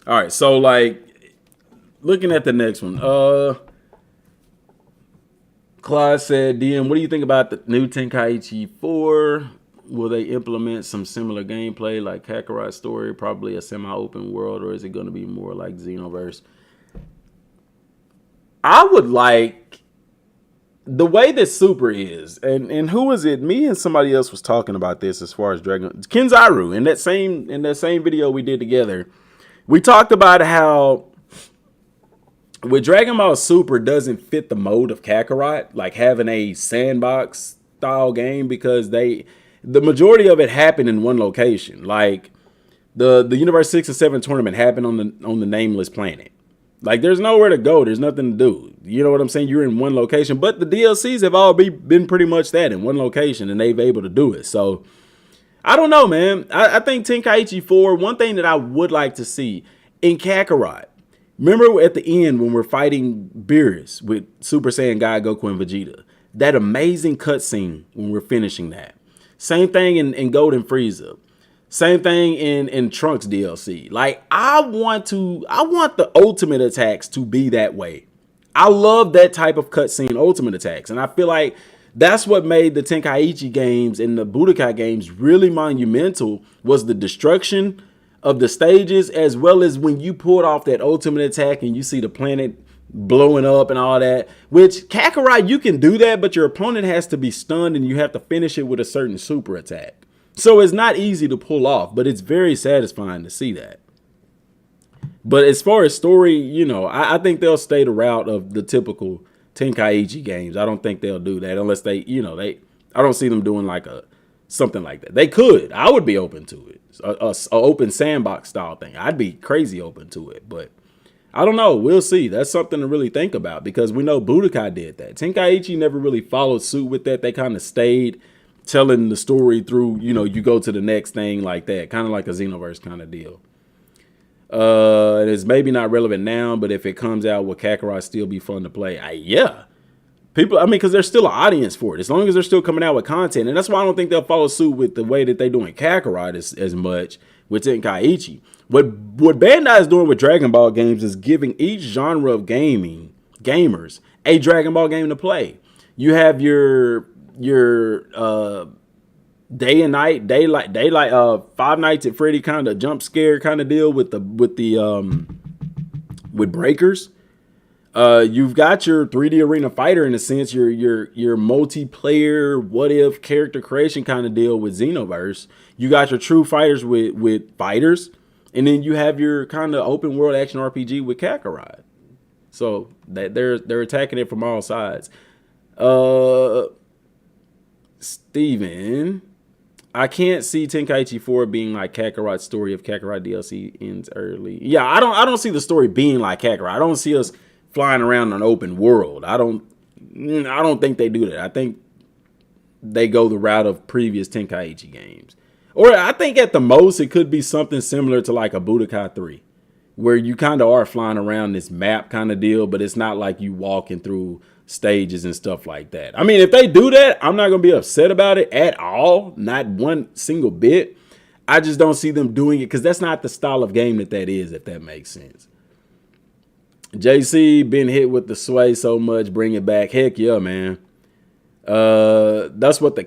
S1: All right, so like looking at the next one, Clyde said, DM, what do you think about the new Tenkaichi 4? Will they implement some similar gameplay like Kakarot story, probably a semi-open world, or is it going to be more like Xenoverse? I would like the way that Super is, and who was it? Me and somebody else was talking about this as far as Dragon Kenzaru in that same video we did together. We talked about how with Dragon Ball Super doesn't fit the mode of Kakarot, like having a sandbox style game, because the majority of it happened in one location. Like the Universe 6 and 7 tournament happened on the nameless planet. Like there's nowhere to go. There's nothing to do. You know what I'm saying? You're in one location, but the DLCs have all been pretty much that in one location, and they've able to do it. So I don't know, man. I think Tenkaichi 4, one thing that I would like to see in Kakarot, Remember at the end when we're fighting Beerus with Super Saiyan God, Goku, and Vegeta? That amazing cutscene when we're finishing that. Same thing in Golden Frieza. Same thing in Trunks DLC. Like I want the ultimate attacks to be that way. I love that type of cutscene ultimate attacks, and I feel like that's what made the Tenkaichi games and the Budokai games really monumental, was the destruction of the stages, as well as when you pulled off that ultimate attack and you see the planet blowing up and all that. Which Kakarot, you can do that, but your opponent has to be stunned and you have to finish it with a certain super attack. So it's not easy to pull off, but it's very satisfying to see that. But as far as story, you know, I think they'll stay the route of the typical Tenkaichi games. I don't think they'll do that unless they, you know, I don't see them doing like something like that. They could. I would be open to it. A open sandbox style thing. I'd be crazy open to it. But I don't know. We'll see. That's something to really think about, because we know Budokai did that. Tenkaichi never really followed suit with that. They kind of stayed telling the story through, you know, you go to the next thing like that. Kind of like a Xenoverse kind of deal. It's maybe not relevant now, but if it comes out, will Kakarot still be fun to play? Yeah. People, I mean, because there's still an audience for it, as long as they're still coming out with content. And that's why I don't think they'll follow suit with the way that they're doing Kakarot as much with Tenkaichi. What Bandai is doing with Dragon Ball games is giving each genre of gamers a Dragon Ball game to play. You have your day and night, daylight, Five Nights at Freddy kind of jump scare kind of deal with Breakers. You've got your 3D Arena Fighter, in a sense, your multiplayer what if character creation kind of deal with Xenoverse. You got your true fighters with Fighters, and then you have your kind of open world action RPG with Kakarot. So that they're attacking it from all sides. Steven, I can't see Tenkaichi 4 being like Kakarot's story if Kakarot DLC ends early. Yeah, I don't see the story being like Kakarot. I don't see us flying around an open world. I don't think they do that. I think they go the route of previous Tenkaichi games. Or I think at the most it could be something similar to like a Budokai 3, where you kind of are flying around this map kind of deal, but it's not like you walking through stages and stuff like that. I mean, if they do that, I'm not going to be upset about it at all. Not one single bit. I just don't see them doing it because that's not the style of game that is, if that makes sense. JC been hit with the sway so much, bring it back. Heck yeah, man. That's what the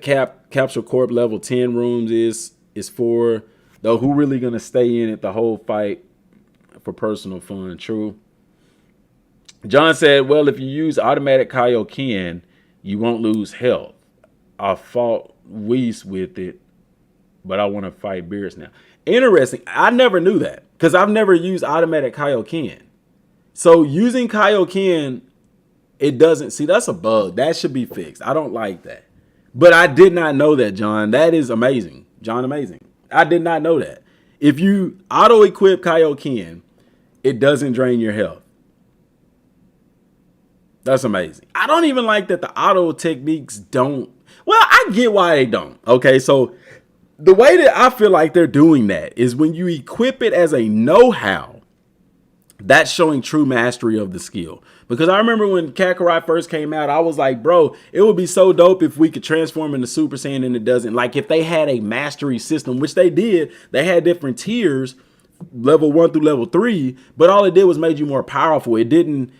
S1: Capsule Corp level 10 rooms is for. Though who really going to stay in it the whole fight for personal fun? True. John said, well, if you use automatic Kaioken, you won't lose health. I fought Whis with it, but I want to fight Beerus now. Interesting. I never knew that because I've never used automatic Kaioken. So using Kaioken, it doesn't. See, that's a bug. That should be fixed. I don't like that. But I did not know that, John. That is amazing. John, amazing. I did not know that. If you auto-equip Kaioken, it doesn't drain your health. That's amazing. I don't even like that the auto techniques don't. Well, I get why they don't. Okay, so the way that I feel like they're doing that is when you equip it as a know-how, that's showing true mastery of the skill. Because I remember when Kakarot first came out, I was like, bro, it would be so dope if we could transform into Super Saiyan and it doesn't. Like if they had a mastery system, which they did, they had different tiers, level 1 through level 3, but all it did was made you more powerful. It didn't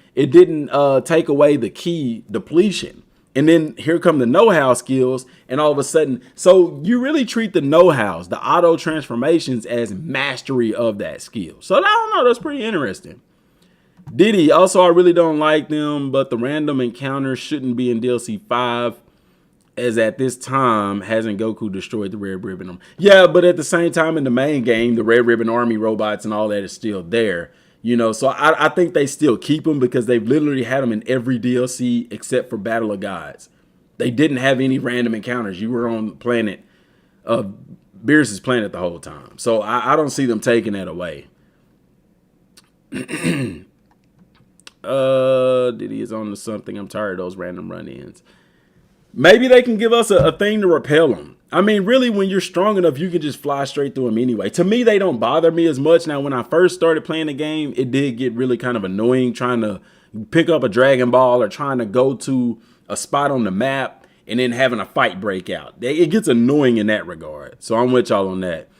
S1: take away the key depletion. And then here come the know-how skills, and all of a sudden, so you really treat the know-hows, the auto transformations, as mastery of that skill. So I don't know, that's pretty interesting. Diddy, also I really don't like them, but the random encounters shouldn't be in DLC 5, as at this time hasn't Goku destroyed the Red Ribbon Army. Yeah, but at the same time in the main game, the Red Ribbon Army robots and all that is still there. You know, so I think they still keep them because they've literally had them in every DLC except for Battle of Gods. They didn't have any random encounters. You were on the planet, Beerus' planet the whole time. So I don't see them taking that away. Diddy is on to something. I'm tired of those random run-ins. Maybe they can give us a thing to repel them. I mean, really, when you're strong enough, you can just fly straight through them anyway. To me, they don't bother me as much. Now, when I first started playing the game, it did get really kind of annoying trying to pick up a Dragon Ball or trying to go to a spot on the map and then having a fight break out. It gets annoying in that regard. So I'm with y'all on that.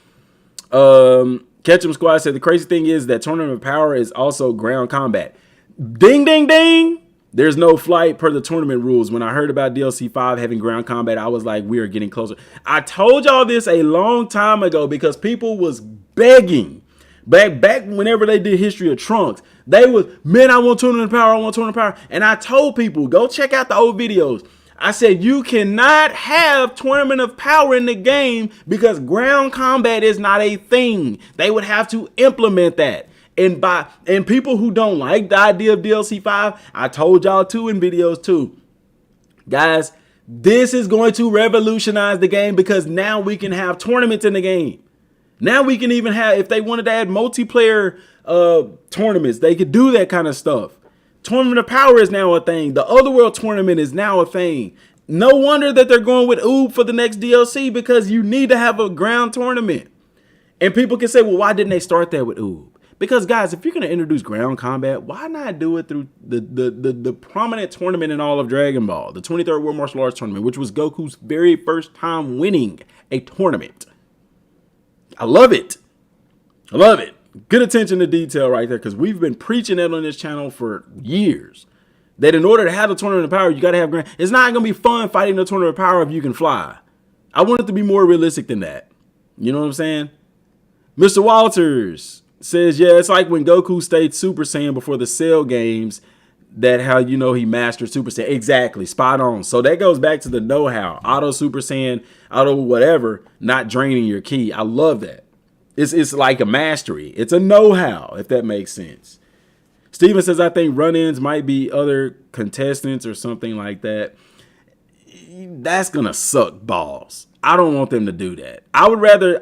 S1: Ketchum Squad said the crazy thing is that Tournament of Power is also ground combat. Ding, ding, ding. There's no flight per the tournament rules. When I heard about DLC 5 having ground combat, I was like, we are getting closer. I told y'all this a long time ago because people was begging. Back whenever they did History of Trunks, they was, man, I want Tournament of Power, I want Tournament of Power. And I told people, go check out the old videos. I said, you cannot have Tournament of Power in the game because ground combat is not a thing. They would have to implement that. And people who don't like the idea of DLC 5, I told y'all too in videos too. Guys, this is going to revolutionize the game because now we can have tournaments in the game. Now we can even have, if they wanted to add multiplayer tournaments, they could do that kind of stuff. Tournament of Power is now a thing. The Otherworld tournament is now a thing. No wonder that they're going with Oob for the next DLC because you need to have a ground tournament. And people can say, well, why didn't they start that with Oob? Because, guys, if you're going to introduce ground combat, why not do it through the prominent tournament in all of Dragon Ball, the 23rd World Martial Arts Tournament, which was Goku's very first time winning a tournament. I love it. I love it. Good attention to detail right there because we've been preaching it on this channel for years. That in order to have the Tournament of Power, you got to have ground. It's not going to be fun fighting the Tournament of Power if you can fly. I want it to be more realistic than that. You know what I'm saying? Mr. Walters says, yeah, it's like when Goku stayed Super Saiyan before the Cell games, that how you know he mastered Super Saiyan. Exactly, spot on. So that goes back to the know-how. Auto Super Saiyan, auto whatever, not draining your ki. I love that. It's like a mastery. It's a know-how, if that makes sense. Steven says, I think run-ins might be other contestants or something like that. That's gonna suck balls. I don't want them to do that. I would rather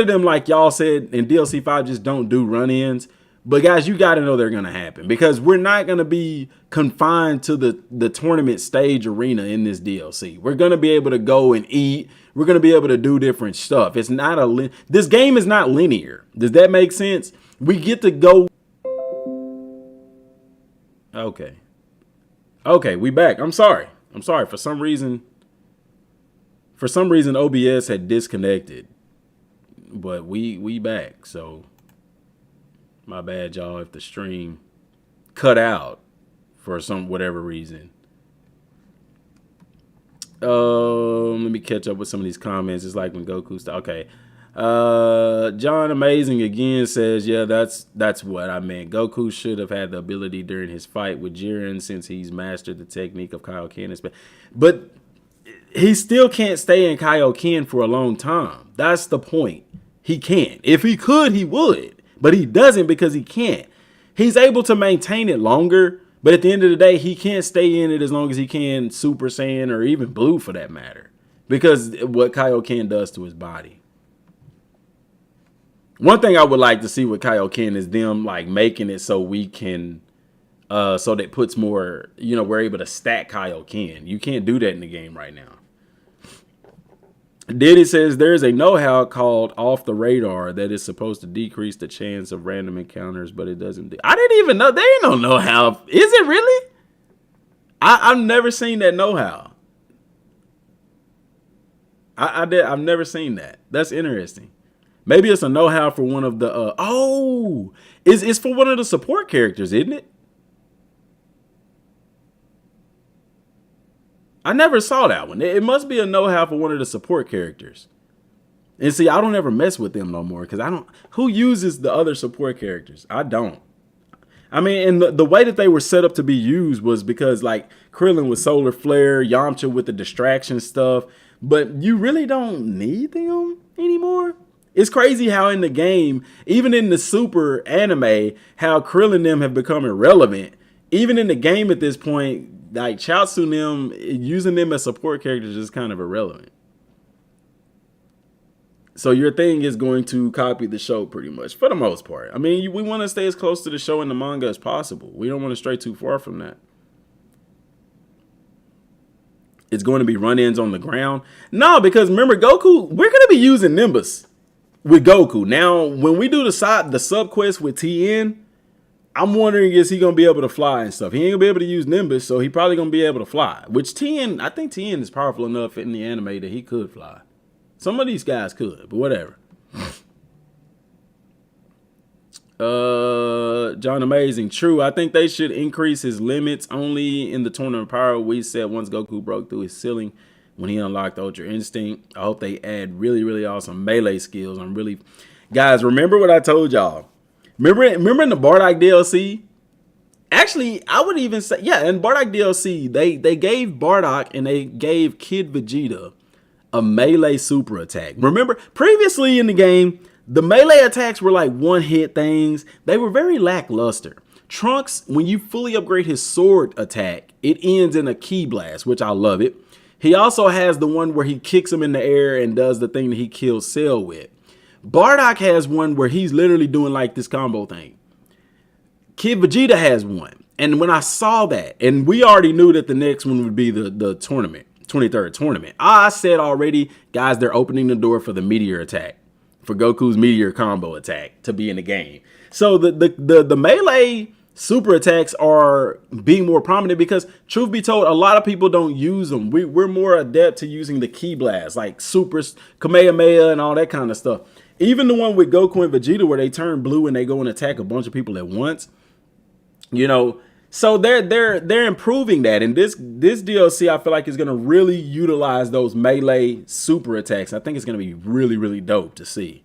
S1: them, like y'all said in DLC 5, just don't do run-ins. But guys, you got to know they're going to happen because we're not going to be confined to the tournament stage arena in this DLC. We're going to be able to go and eat. We're going to be able to do different stuff. It's not this game is not linear. Does that make sense? We get to go. Okay, we back. I'm sorry. For some reason OBS had disconnected, but we back. So my bad, y'all, if the stream cut out for whatever reason. Let me catch up with some of these comments. It's like when Goku okay. John Amazing again says, yeah, that's what I meant. Goku should have had the ability during his fight with Jiren since he's mastered the technique of Kaioken. But he still can't stay in Kaioken for a long time. That's the point. He can't. If he could, he would. But he doesn't because he can't. He's able to maintain it longer, but at the end of the day, he can't stay in it as long as he can Super Saiyan or even Blue for that matter. Because what Kaioken does to his body. One thing I would like to see with Kaioken is them like making it so we can so that puts more, we're able to stack Kaioken. You can't do that in the game right now. Diddy says there's a know-how called off the radar that is supposed to decrease the chance of random encounters, but it doesn't. I didn't even know. There ain't no know-how. Is it really? I've never seen that know-how. I've never seen that. That's interesting. Maybe it's a know-how for one of the it's for one of the support characters, isn't it? I never saw that one. It must be a know-how for one of the support characters. And see, I don't ever mess with them no more because who uses the other support characters? I don't. I mean, and the way that they were set up to be used was because like Krillin with Solar Flare, Yamcha with the distraction stuff, but you really don't need them anymore. It's crazy how in the game, even in the Super anime, how Krillin and them have become irrelevant. Even in the game at this point, like Chaozu and them, using them as support characters is kind of irrelevant. So your thing is going to copy the show pretty much for the most part. I mean, we want to stay as close to the show and the manga as possible. We don't want to stray too far from that. it's going to be run-ins on the ground. No, because remember, Goku, we're going to be using Nimbus with Goku. Now, when we do the sub quest with Tien, I'm wondering, is he going to be able to fly and stuff? He ain't going to be able to use Nimbus, so he probably going to be able to fly. Which Tien, I think Tien is powerful enough in the anime that he could fly. Some of these guys could, but whatever. John Amazing. True. I think they should increase his limits only in the tournament power. We said once Goku broke through his ceiling when he unlocked Ultra Instinct. I hope they add really, really awesome melee skills. Guys, remember what I told y'all. Remember in the Bardock DLC? Actually, I would even say, yeah, in Bardock DLC, they gave Bardock and they gave Kid Vegeta a melee super attack. Remember, previously in the game, the melee attacks were like one-hit things. They were very lackluster. Trunks, when you fully upgrade his sword attack, it ends in a ki blast, which I love it. He also has the one where he kicks him in the air and does the thing that he kills Cell with. Bardock has one where he's literally doing like this combo thing. Kid Vegeta has one. And when I saw that, and we already knew that the next one would be the tournament, 23rd tournament. I said already, guys, they're opening the door for the meteor attack. For Goku's meteor combo attack to be in the game. So the melee super attacks are being more prominent because, truth be told, a lot of people don't use them. We're more adept to using the ki blast, like super Kamehameha and all that kind of stuff. Even the one with Goku and Vegeta where they turn blue and they go and attack a bunch of people at once. You know, so they're improving that. And this DLC, I feel like, is going to really utilize those melee super attacks. I think it's going to be really, really dope to see.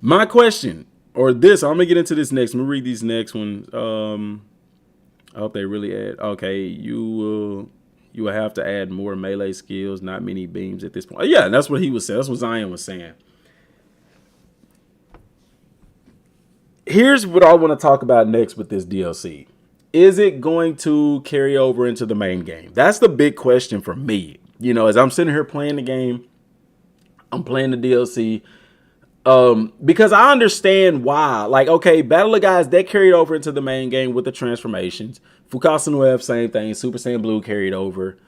S1: My question, or this, I'm going to get into this next. Let me read these next ones. I hope they really add. Okay, you will have to add more melee skills, not many beams at this point. Yeah, that's what he was saying. That's what Zion was saying. Here's what I want to talk about next with this DLC. Is it going to carry over into the main game? That's the big question for me. You know, as I'm sitting here playing the game, I'm playing the DLC. Because I understand why. Like, okay, Battle of Guys, that carried over into the main game with the transformations. Fukasan Web, same thing. Super Saiyan Blue carried over.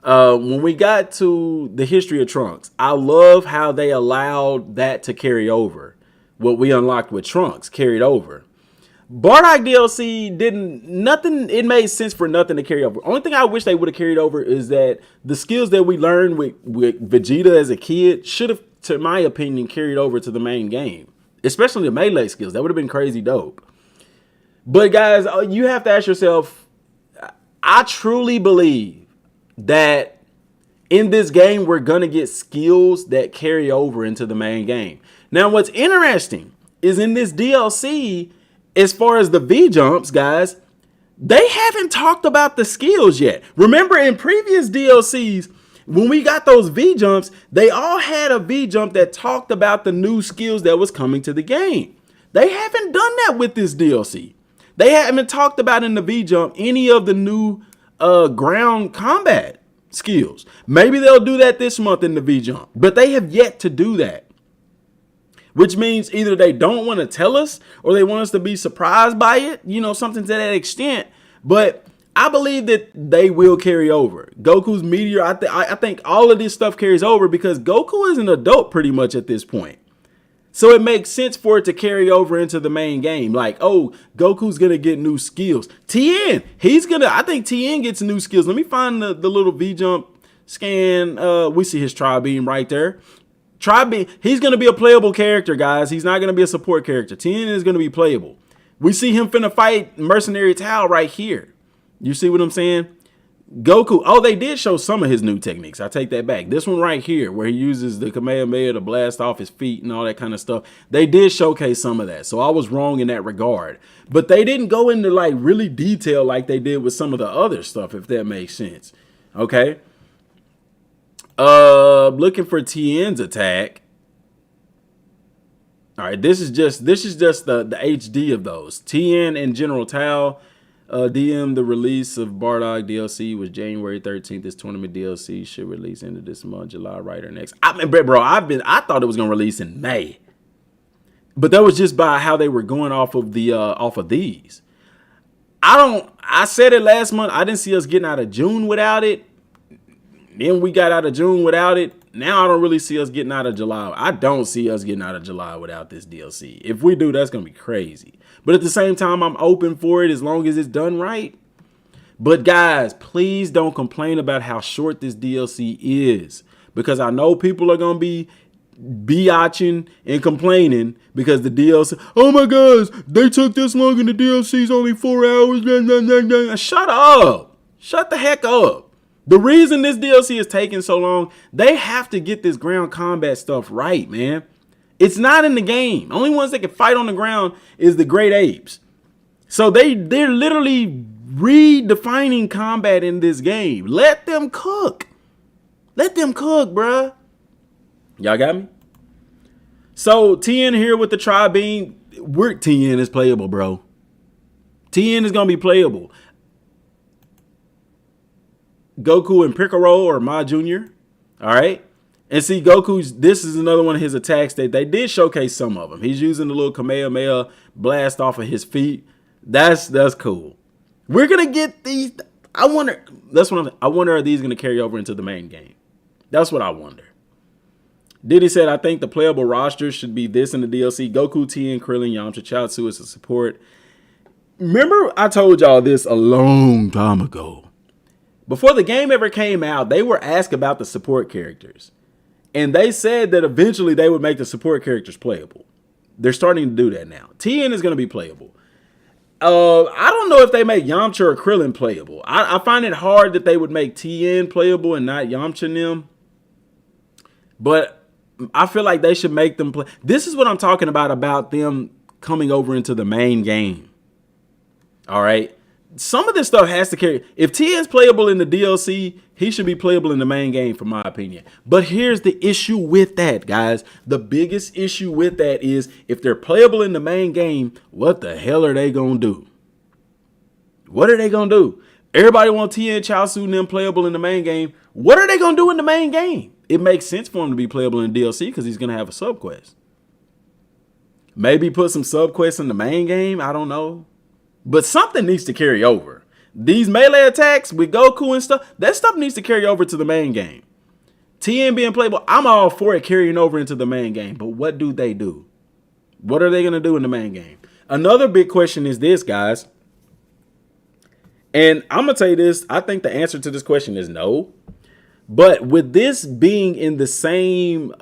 S1: When we got to the history of Trunks, I love how they allowed that to carry over. What we unlocked with Trunks carried over. Bardock DLC it made sense for nothing to carry over. Only thing I wish they would have carried over is that the skills that we learned with Vegeta as a kid should have, to my opinion, carried over to the main game. Especially the melee skills. That would have been crazy dope. But guys, you have to ask yourself, I truly believe that in this game, we're going to get skills that carry over into the main game. Now, what's interesting is in this DLC, as far as the V-jumps, guys, they haven't talked about the skills yet. Remember in previous DLCs, when we got those V-jumps, they all had a V-jump that talked about the new skills that was coming to the game. They haven't done that with this DLC. They haven't talked about in the V-jump any of the new ground combat skills. Maybe they'll do that this month in the V-jump, but they have yet to do that. Which means either they don't want to tell us or they want us to be surprised by it, you know, something to that extent. But I believe that they will carry over. Goku's meteor, I think all of this stuff carries over because Goku is an adult pretty much at this point. So it makes sense for it to carry over into the main game. Like, oh, Goku's going to get new skills. Tien, I think Tien gets new skills. Let me find the little V-jump scan. We see his Tri-Beam right there. Tri-Beam, he's going to be a playable character, guys. He's not going to be a support character. Tien is going to be playable. We see him finna fight Mercenary Tao right here. You see what I'm saying? Goku. Oh, they did show some of his new techniques. I take that back. This one right here, where he uses the Kamehameha to blast off his feet and all that kind of stuff. They did showcase some of that. So I was wrong in that regard. But they didn't go into like really detail like they did with some of the other stuff, if that makes sense. Okay. Looking for Tien's attack. All right, this is just the HD of those. Tien and General Tao. DM, the release of Bardock DLC was January 13th. This tournament DLC should release into this month, July, right or next. I mean, bro, I thought it was gonna release in May, but that was just by how they were going off of these. I said it last month. I didn't see us getting out of June without it. Then we got out of June without it. Now I don't really see us getting out of July. I don't see us getting out of July without this DLC. If we do, that's going to be crazy. But at the same time, I'm open for it as long as it's done right. But guys, please don't complain about how short this DLC is. Because I know people are going to be biatching and complaining because the DLC, oh my gosh, they took this long and the DLC's only 4 hours. Blah, blah, blah, blah. Shut up. Shut the heck up. The reason this DLC is taking so long, they have to get this ground combat stuff right, man. It's not in the game. Only ones that can fight on the ground is the great apes. So they're literally redefining combat in this game. Let them cook. Let them cook, bruh. Y'all got me? So TN here with the tri-beam. TN is playable, bro. TN is going to be playable. Goku and Piccolo or Ma Jr. All right. And see, this is another one of his attacks that they did showcase some of them. He's using the little Kamehameha blast off of his feet. That's cool. We're going to get these. I wonder, are these going to carry over into the main game? That's what I wonder. Diddy said, I think the playable roster should be this in the DLC. Goku, Tien, Krillin, Yamcha, Chaozu as a support. Remember, I told y'all this a long time ago. Before the game ever came out, they were asked about the support characters. And they said that eventually they would make the support characters playable. They're starting to do that now. Tien is going to be playable. I don't know if they make Yamcha or Krillin playable. I find it hard that they would make Tien playable and not Yamcha and them. But I feel like they should make them play. This is what I'm talking about them coming over into the main game. All right. Some of this stuff has to carry. If T is playable in the DLC, he should be playable in the main game, for my opinion. But here's the issue with that, guys. The biggest issue with that is if they're playable in the main game, what the hell are they going to do? What are they going to do? Everybody wants T and Chaozu and them playable in the main game. What are they going to do in the main game? It makes sense for him to be playable in DLC because he's going to have a subquest. Maybe put some subquests in the main game. I don't know. But something needs to carry over. These melee attacks with Goku and stuff, that stuff needs to carry over to the main game. TN being playable, I'm all for it carrying over into the main game. But what do they do? What are they going to do in the main game? Another big question is this, guys. And I'm going to tell you this. I think the answer to this question is no. But with this being in the same,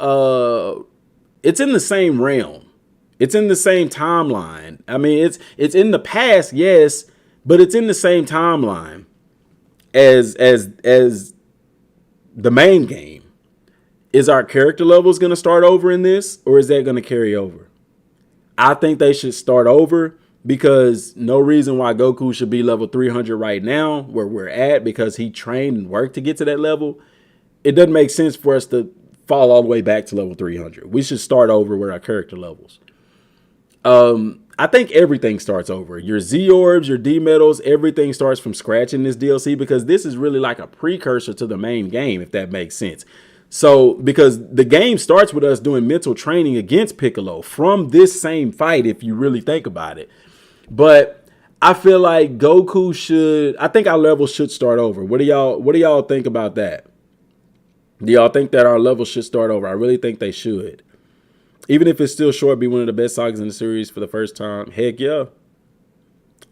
S1: it's in the same realm. It's in the same timeline. I mean, it's in the past, yes, but it's in the same timeline as the main game. Is our character levels going to start over in this, or is that going to carry over? I think they should start over because no reason why Goku should be level 300 right now where we're at because he trained and worked to get to that level. It doesn't make sense for us to fall all the way back to level 300. We should start over with our character levels. I think everything starts over. Your Z orbs, your D metals, everything starts from scratch in this DLC because this is really like a precursor to the main game, if that makes sense. So, because the game starts with us doing mental training against Piccolo from this same fight, if you really think about it. But I feel like Goku I think our levels should start over. What do y'all think about that? Do y'all think that our levels should start over? I really think they should. Even if it's still short, be one of the best sagas in the series for the first time. Heck yeah.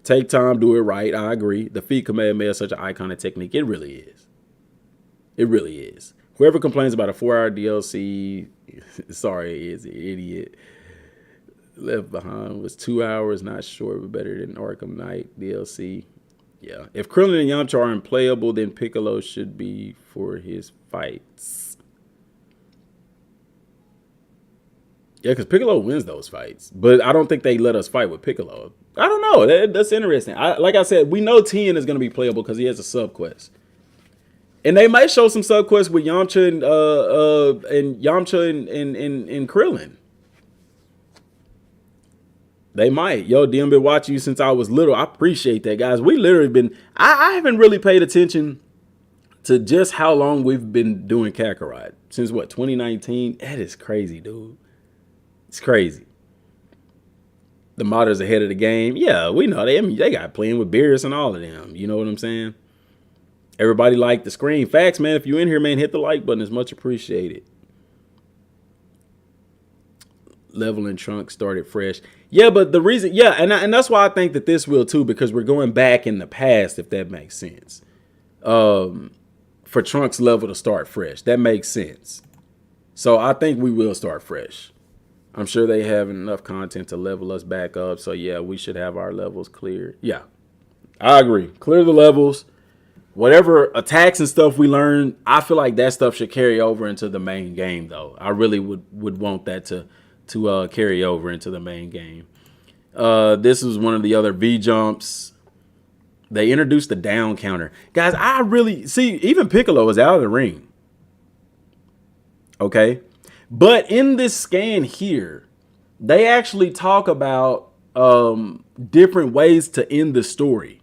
S1: Take time, do it right. I agree. The feat Kamehameha is such an iconic technique. It really is. It really is. Whoever complains about a 4-hour DLC, sorry, is an idiot. Left Behind was 2 hours, not short, but better than Arkham Knight DLC. Yeah. If Krillin and Yamcha aren't playable, then Piccolo should be for his fights. Yeah, because Piccolo wins those fights. But I don't think they let us fight with Piccolo. I don't know. That's interesting. Like I said, we know Tien is going to be playable because he has a subquest. And they might show some subquests with Yamcha and Krillin. They might. Yo, DM been watching you since I was little. I appreciate that, guys. We literally been... I haven't really paid attention to just how long we've been doing Kakarot. Since, what, 2019? That is crazy, dude. It's crazy. The modders ahead of the game. Yeah, we know they got playing with Beerus and all of them. You know what I'm saying? Everybody like the screen. Facts, man. If you in here, man, hit the like button. It's much appreciated. Leveling Trunks started fresh. Yeah, but the reason, yeah, and that's why I think that this will too, because we're going back in the past, if that makes sense. For Trunks level to start fresh. That makes sense. So I think we will start fresh. I'm sure they have enough content to level us back up. So yeah, we should have our levels cleared. Yeah, I agree. Clear the levels. Whatever attacks and stuff we learn, I feel like that stuff should carry over into the main game, though. I really would want that to carry over into the main game. This is one of the other V jumps. They introduced the down counter. Guys, I really see, even Piccolo is out of the ring. Okay. But in this scan here, they actually talk about different ways to end the story.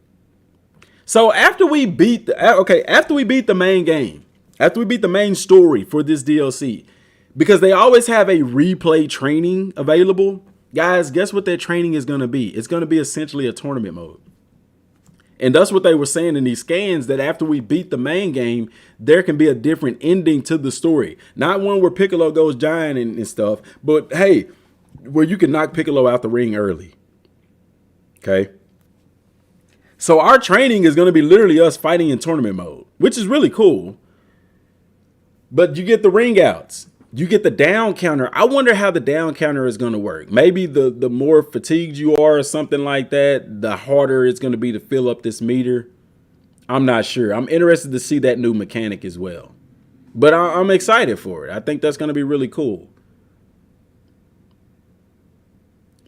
S1: So after we beat the main game, after we beat the main story for this DLC, because they always have a replay training available, guys, guess what that training is going to be? It's going to be essentially a tournament mode. And that's what they were saying in these scans, that after we beat the main game, there can be a different ending to the story. Not one where Piccolo goes giant and stuff, but hey, where you can knock Piccolo out the ring early. Okay. So our training is going to be literally us fighting in tournament mode, which is really cool. But you get the ring outs. You get the down counter. I wonder how the down counter is going to work. Maybe the more fatigued you are or something like that, the harder it's going to be to fill up this meter. I'm not sure. I'm interested to see that new mechanic as well. But I'm excited for it. I think that's going to be really cool.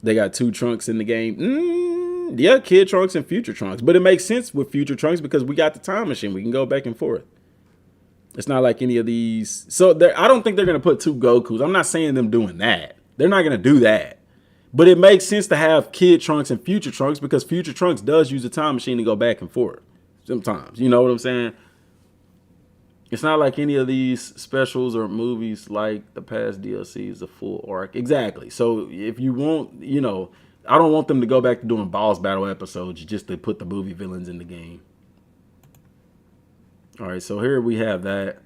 S1: They got 2 Trunks in the game. Yeah, Kid Trunks and Future Trunks. But it makes sense with Future Trunks because we got the time machine. We can go back and forth. It's not like any of these. So I don't think they're going to put 2 Gokus. I'm not saying them doing that. They're not going to do that. But it makes sense to have Kid Trunks and Future Trunks because Future Trunks does use a time machine to go back and forth sometimes. You know what I'm saying? It's not like any of these specials or movies like the past DLCs, the full arc. Exactly. So if you want, I don't want them to go back to doing boss battle episodes just to put the movie villains in the game. All right, so here we have that.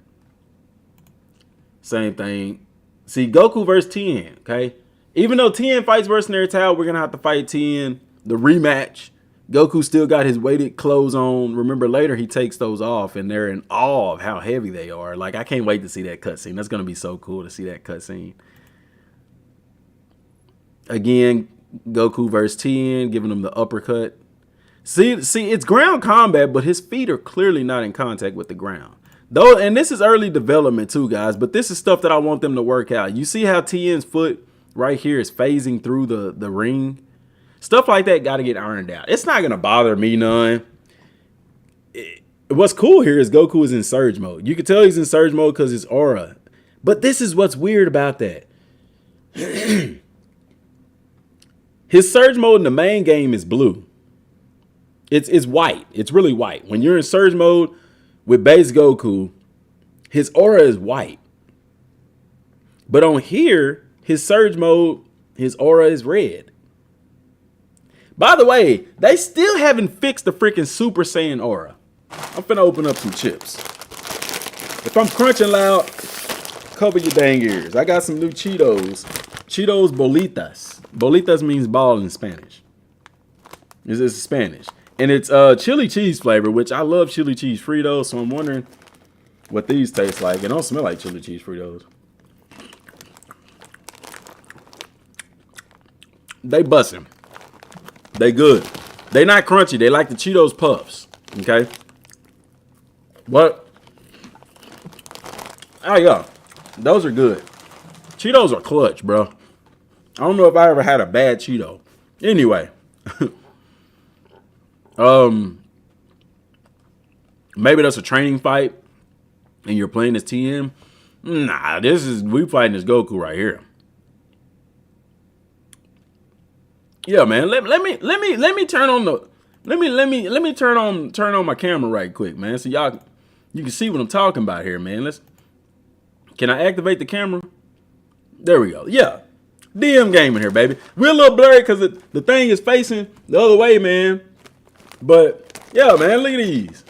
S1: Same thing. See, Goku versus Tien, okay? Even though Tien fights Mercenary Tao, we're going to have to fight Tien, the rematch. Goku still got his weighted clothes on. Remember, later he takes those off, and they're in awe of how heavy they are. Like, I can't wait to see that cutscene. That's going to be so cool to see that cutscene. Again, Goku versus Tien, giving him the uppercut. See, it's ground combat, but his feet are clearly not in contact with the ground. Though, and this is early development too, guys, but this is stuff that I want them to work out. You see how Tien's foot right here is phasing through the ring? Stuff like that got to get ironed out. It's not going to bother me none. What's cool here is Goku is in surge mode. You can tell he's in surge mode because his aura. But this is what's weird about that. His surge mode in the main game is blue. It's white. It's really white. When you're in surge mode with base Goku, his aura is white. But on here, his surge mode, his aura is red. By the way, they still haven't fixed the freaking Super Saiyan aura. I'm finna open up some chips. If I'm crunching loud, cover your dang ears. I got some new Cheetos. Cheetos Bolitas. Bolitas means ball in Spanish. It's Spanish. And it's chili cheese flavor, which I love chili cheese Fritos, so I'm wondering what these taste like. They don't smell like chili cheese Fritos. They bussin'. They good. They not crunchy. They like the Cheetos Puffs. Okay? What? Oh, yeah. Those are good. Cheetos are clutch, bro. I don't know if I ever had a bad Cheeto. Anyway. Maybe that's a training fight and you're playing as TM. Nah, we fighting as Goku right here. Yeah, man. Let me turn on the let me turn on my camera right quick, man. So you can see what I'm talking about here, man. Can I activate the camera? There we go. Yeah. DM gaming here, baby. We're a little blurry because the thing is facing the other way, man. But yeah, man, look at these.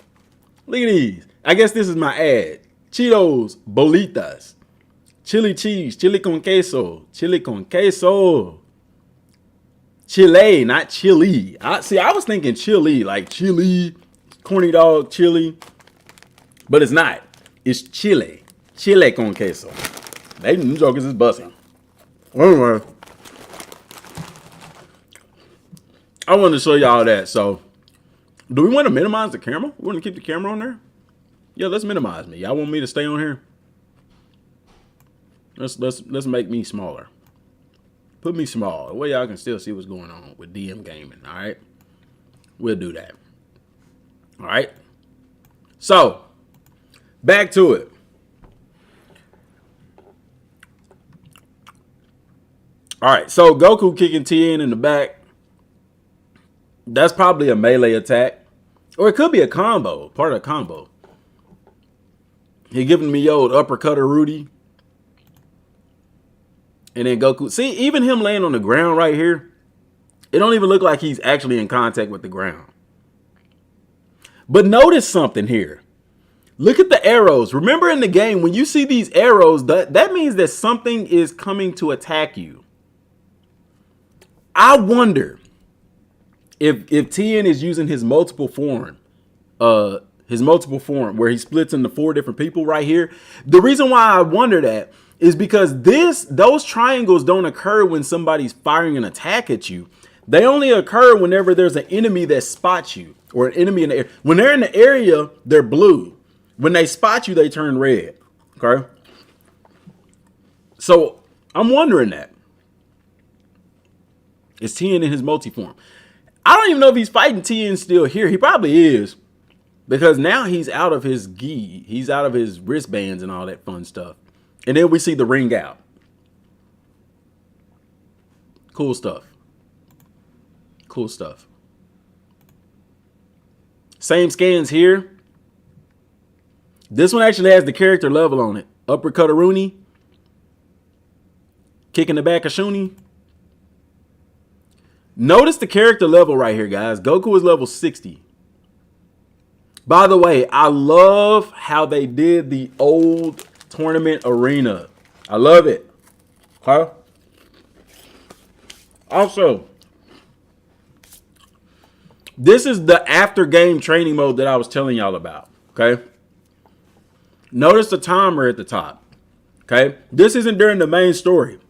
S1: Look at these. I guess this is my ad. Cheetos, bolitas. Chili cheese, chili con queso. Chili con queso. Chile, not chili. I was thinking chili, like chili, corny dog, chili. But it's not. It's chile. Chile con queso. They them jokers is busting. Anyway, I wanted to show y'all that. So, do we want to minimize the camera? We want to keep the camera on there? Yeah, let's minimize me. Y'all want me to stay on here? Let's make me smaller. Put me small. The way y'all can still see what's going on with DM gaming. All right, we'll do that. All right. So, back to it. All right, so Goku kicking Tien in the back. That's probably a melee attack. Or it could be a combo, part of a combo. He giving me old uppercutter Rudy. And then Goku. See, even him laying on the ground right here, it don't even look like he's actually in contact with the ground. But notice something here. Look at the arrows. Remember in the game, when you see these arrows, that means that something is coming to attack you. I wonder if Tien is using his multiple form where he splits into 4 different people right here. The reason why I wonder that is because those triangles don't occur when somebody's firing an attack at you. They only occur whenever there's an enemy that spots you or an enemy in the air. When they're in the area, they're blue. When they spot you, they turn red. Okay. So I'm wondering that. Is Tien in his multiform? I don't even know if he's fighting Tien still here. He probably is. Because now he's out of his gi. He's out of his wristbands and all that fun stuff. And then we see the ring out. Cool stuff. Cool stuff. Same scans here. This one actually has the character level on it. Uppercut of Rooney. Kicking the back of Shuni. Notice the character level right here, guys. Goku is level 60. By the way, I love how they did the old tournament arena. I love it. Huh? Also, this is the after game training mode that I was telling y'all about. Okay. Notice the timer at the top. Okay. This isn't during the main story.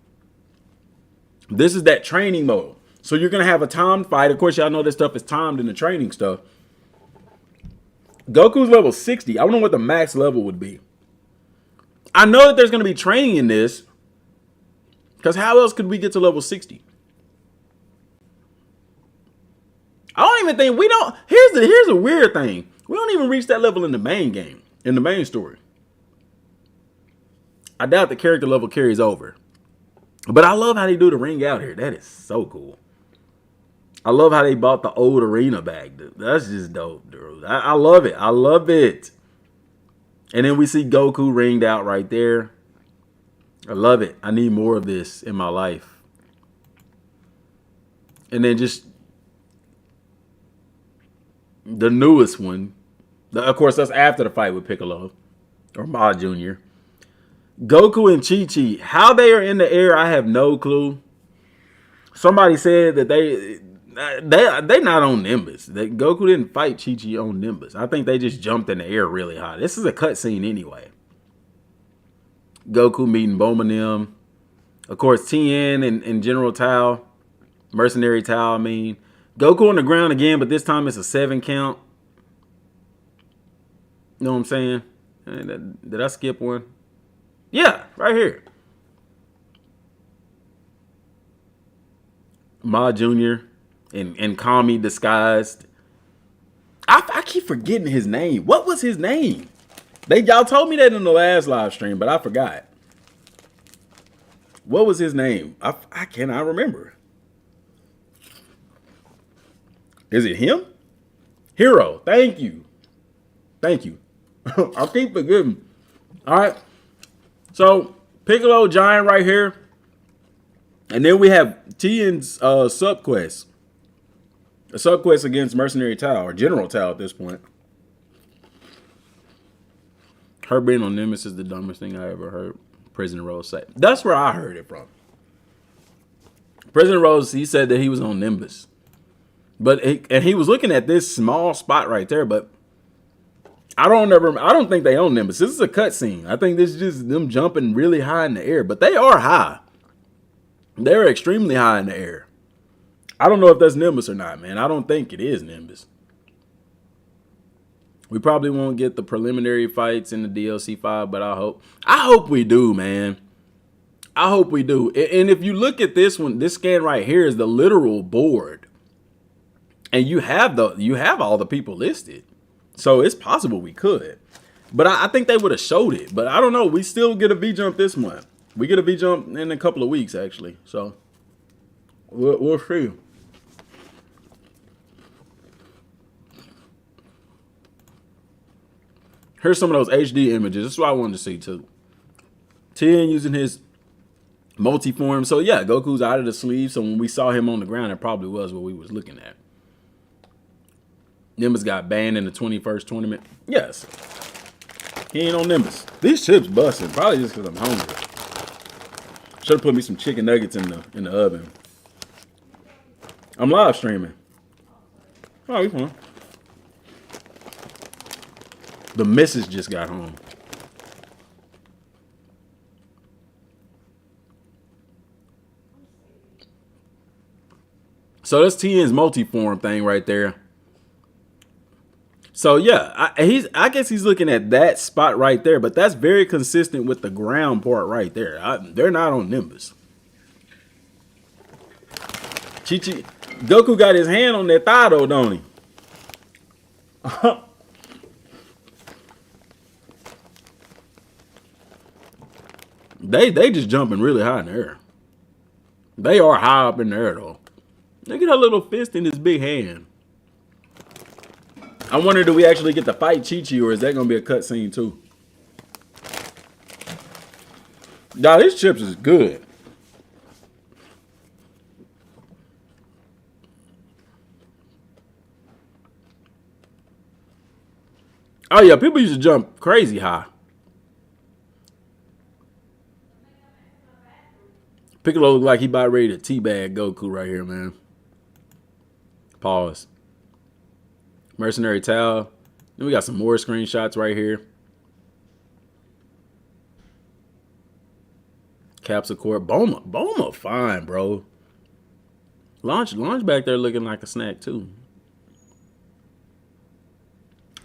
S1: This is that training mode. So you're going to have a timed fight. Of course, y'all know this stuff is timed in the training stuff. Goku's level 60. I wonder what the max level would be. I know that there's going to be training in this. Because how else could we get to level 60? I don't even think we don't. Here's a weird thing. We don't even reach that level in the main game. In the main story. I doubt the character level carries over. But I love how they do the ring out here. That is so cool. I love how they bought the old arena back, dude. That's just dope, dude. I love it. I love it. And then we see Goku ringed out right there. I love it. I need more of this in my life. And then just the newest one. Of course, that's after the fight with Piccolo or Ma Jr. Goku and Chi-Chi. How they are in the air, I have no clue. Somebody said that they not on Nimbus. Goku didn't fight Chi-Chi on Nimbus. I think they just jumped in the air really high. This is a cutscene anyway. Goku meeting Bomanim. Of course, Tien and General Tao. Mercenary Tao, I mean. Goku on the ground again, but this time it's a 7 count. You know what I'm saying? Did I skip one? Yeah, right here. Ma Jr. and Kami disguised. I keep forgetting his name. What was his name? Y'all told me that in the last live stream, but I forgot. What was his name? I cannot remember. Is it him? Hero. Thank you. Thank you. I'll keep forgetting. All right. So, Piccolo Giant right here. And then we have Tien's subquest. A subquest against Mercenary Tao, or General Tao at this point. Her being on Nimbus is the dumbest thing I ever heard President Rose say. That's where I heard it from. President Rose, he said that he was on Nimbus. And he was looking at this small spot right there, but I don't think they own Nimbus. This is a cutscene. I think this is just them jumping really high in the air, but they are high. They're extremely high in the air. I don't know if that's Nimbus or not, man. I don't think it is Nimbus. We probably won't get the preliminary fights in the DLC 5, but I hope we do, man. I hope we do. And if you look at this one, this scan right here is the literal board. And you have all the people listed. So it's possible we could. But I think they would have showed it. But I don't know. We still get a V-Jump this month. We get a V-Jump in a couple of weeks, actually. So we'll see. Here's some of those HD images. This is what I wanted to see, too. Tien using his multi-form. So, yeah, Goku's out of the sleeve. So, when we saw him on the ground, it probably was what we was looking at. Nimbus got banned in the 21st tournament. Yes. He ain't on Nimbus. These chips busting. Probably just because I'm hungry. Should have put me some chicken nuggets in the oven. I'm live streaming. Oh, we fine. The missus just got home. So that's Tien's multi-form thing right there. So yeah, I guess he's looking at that spot right there, but that's very consistent with the ground part right there. They're not on Nimbus. Goku got his hand on that thigh though, don't he? They just jumping really high in the air. They are high up in the air though. Look at that little fist in his big hand. I wonder, do we actually get to fight Chi-Chi, or is that going to be a cutscene too? Nah, these chips is good. Oh yeah, people used to jump crazy high. Piccolo look like he about ready to teabag Goku right here, man. Pause. Mercenary Towel. Then we got some more screenshots right here. Capsule Core. Boma fine, bro. Launch back there looking like a snack too.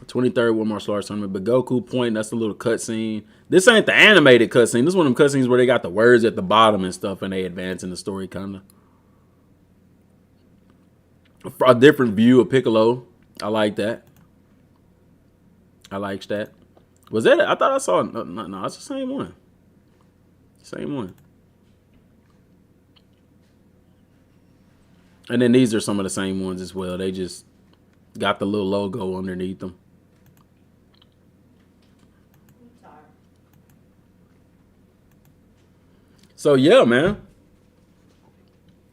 S1: 23rd World Martial Arts Tournament. But Goku point, that's the little cutscene. This ain't the animated cutscene. This is one of them cutscenes where they got the words at the bottom and stuff and they advance in the story kind of. A different view of Piccolo. I like that. I like that. Was that it? I thought I saw. No, it's the same one. Same one. And then these are some of the same ones as well. They just got the little logo underneath them. So yeah, man.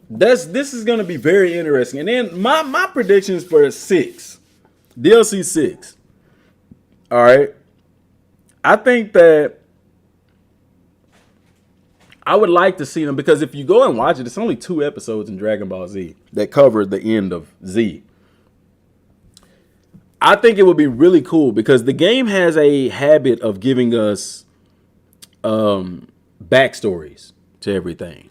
S1: This is gonna be very interesting. And then my predictions for 6. DLC 6. All right. I think that I would like to see them, because if you go and watch it, it's only 2 episodes in Dragon Ball Z that cover the end of Z. I think it would be really cool because the game has a habit of giving us backstories to everything.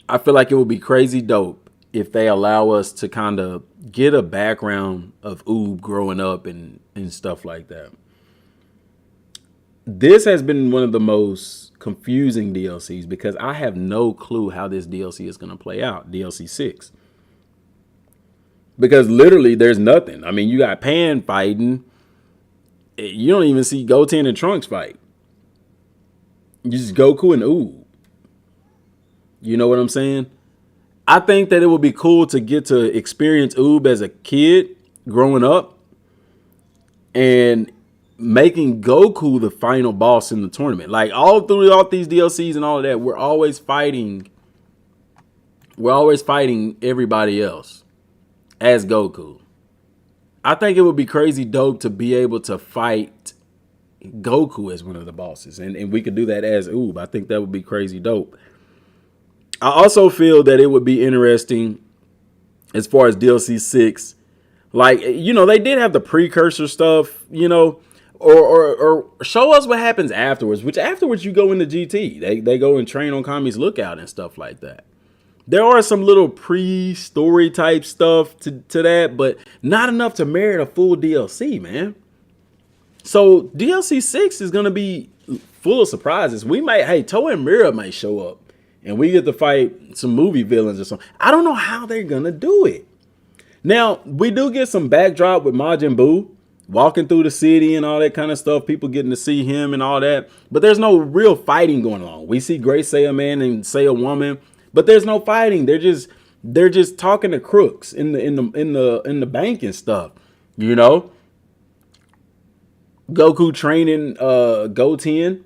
S1: I feel like it would be crazy dope if they allow us to kind of get a background of Oob growing up and stuff like that. This has been one of the most confusing DLCs because I have no clue how this DLC is going to play out, DLC 6. Because literally there's nothing. I mean, you got Pan fighting. You don't even see Goten and Trunks fight. You just Goku and Oob. You know what I'm saying? I think that it would be cool to get to experience Oob as a kid growing up and making Goku the final boss in the tournament. Like all throughout these DLCs and all of that, we're always fighting everybody else as Goku. I think it would be crazy dope to be able to fight Goku as one of the bosses, and we could do that as Oob. I think that would be crazy dope. I also feel that it would be interesting as far as DLC 6. Like, you know, they did have the precursor stuff, you know, or show us what happens afterwards, which afterwards you go into GT. They go and train on Kami's Lookout and stuff like that. There are some little pre-story type stuff to that, but not enough to merit a full DLC, man. So DLC 6 is going to be full of surprises. We might, hey, Toa and Mira might show up and we get to fight some movie villains or something. I don't know how they're going to do it. Now, we do get some backdrop with Majin Buu walking through the city and all that kind of stuff. People getting to see him and all that. But there's no real fighting going on. We see Great Saiyan Man and Saiyan Woman, but there's no fighting. They're just talking to crooks in the bank and stuff, you know. Goku training Goten.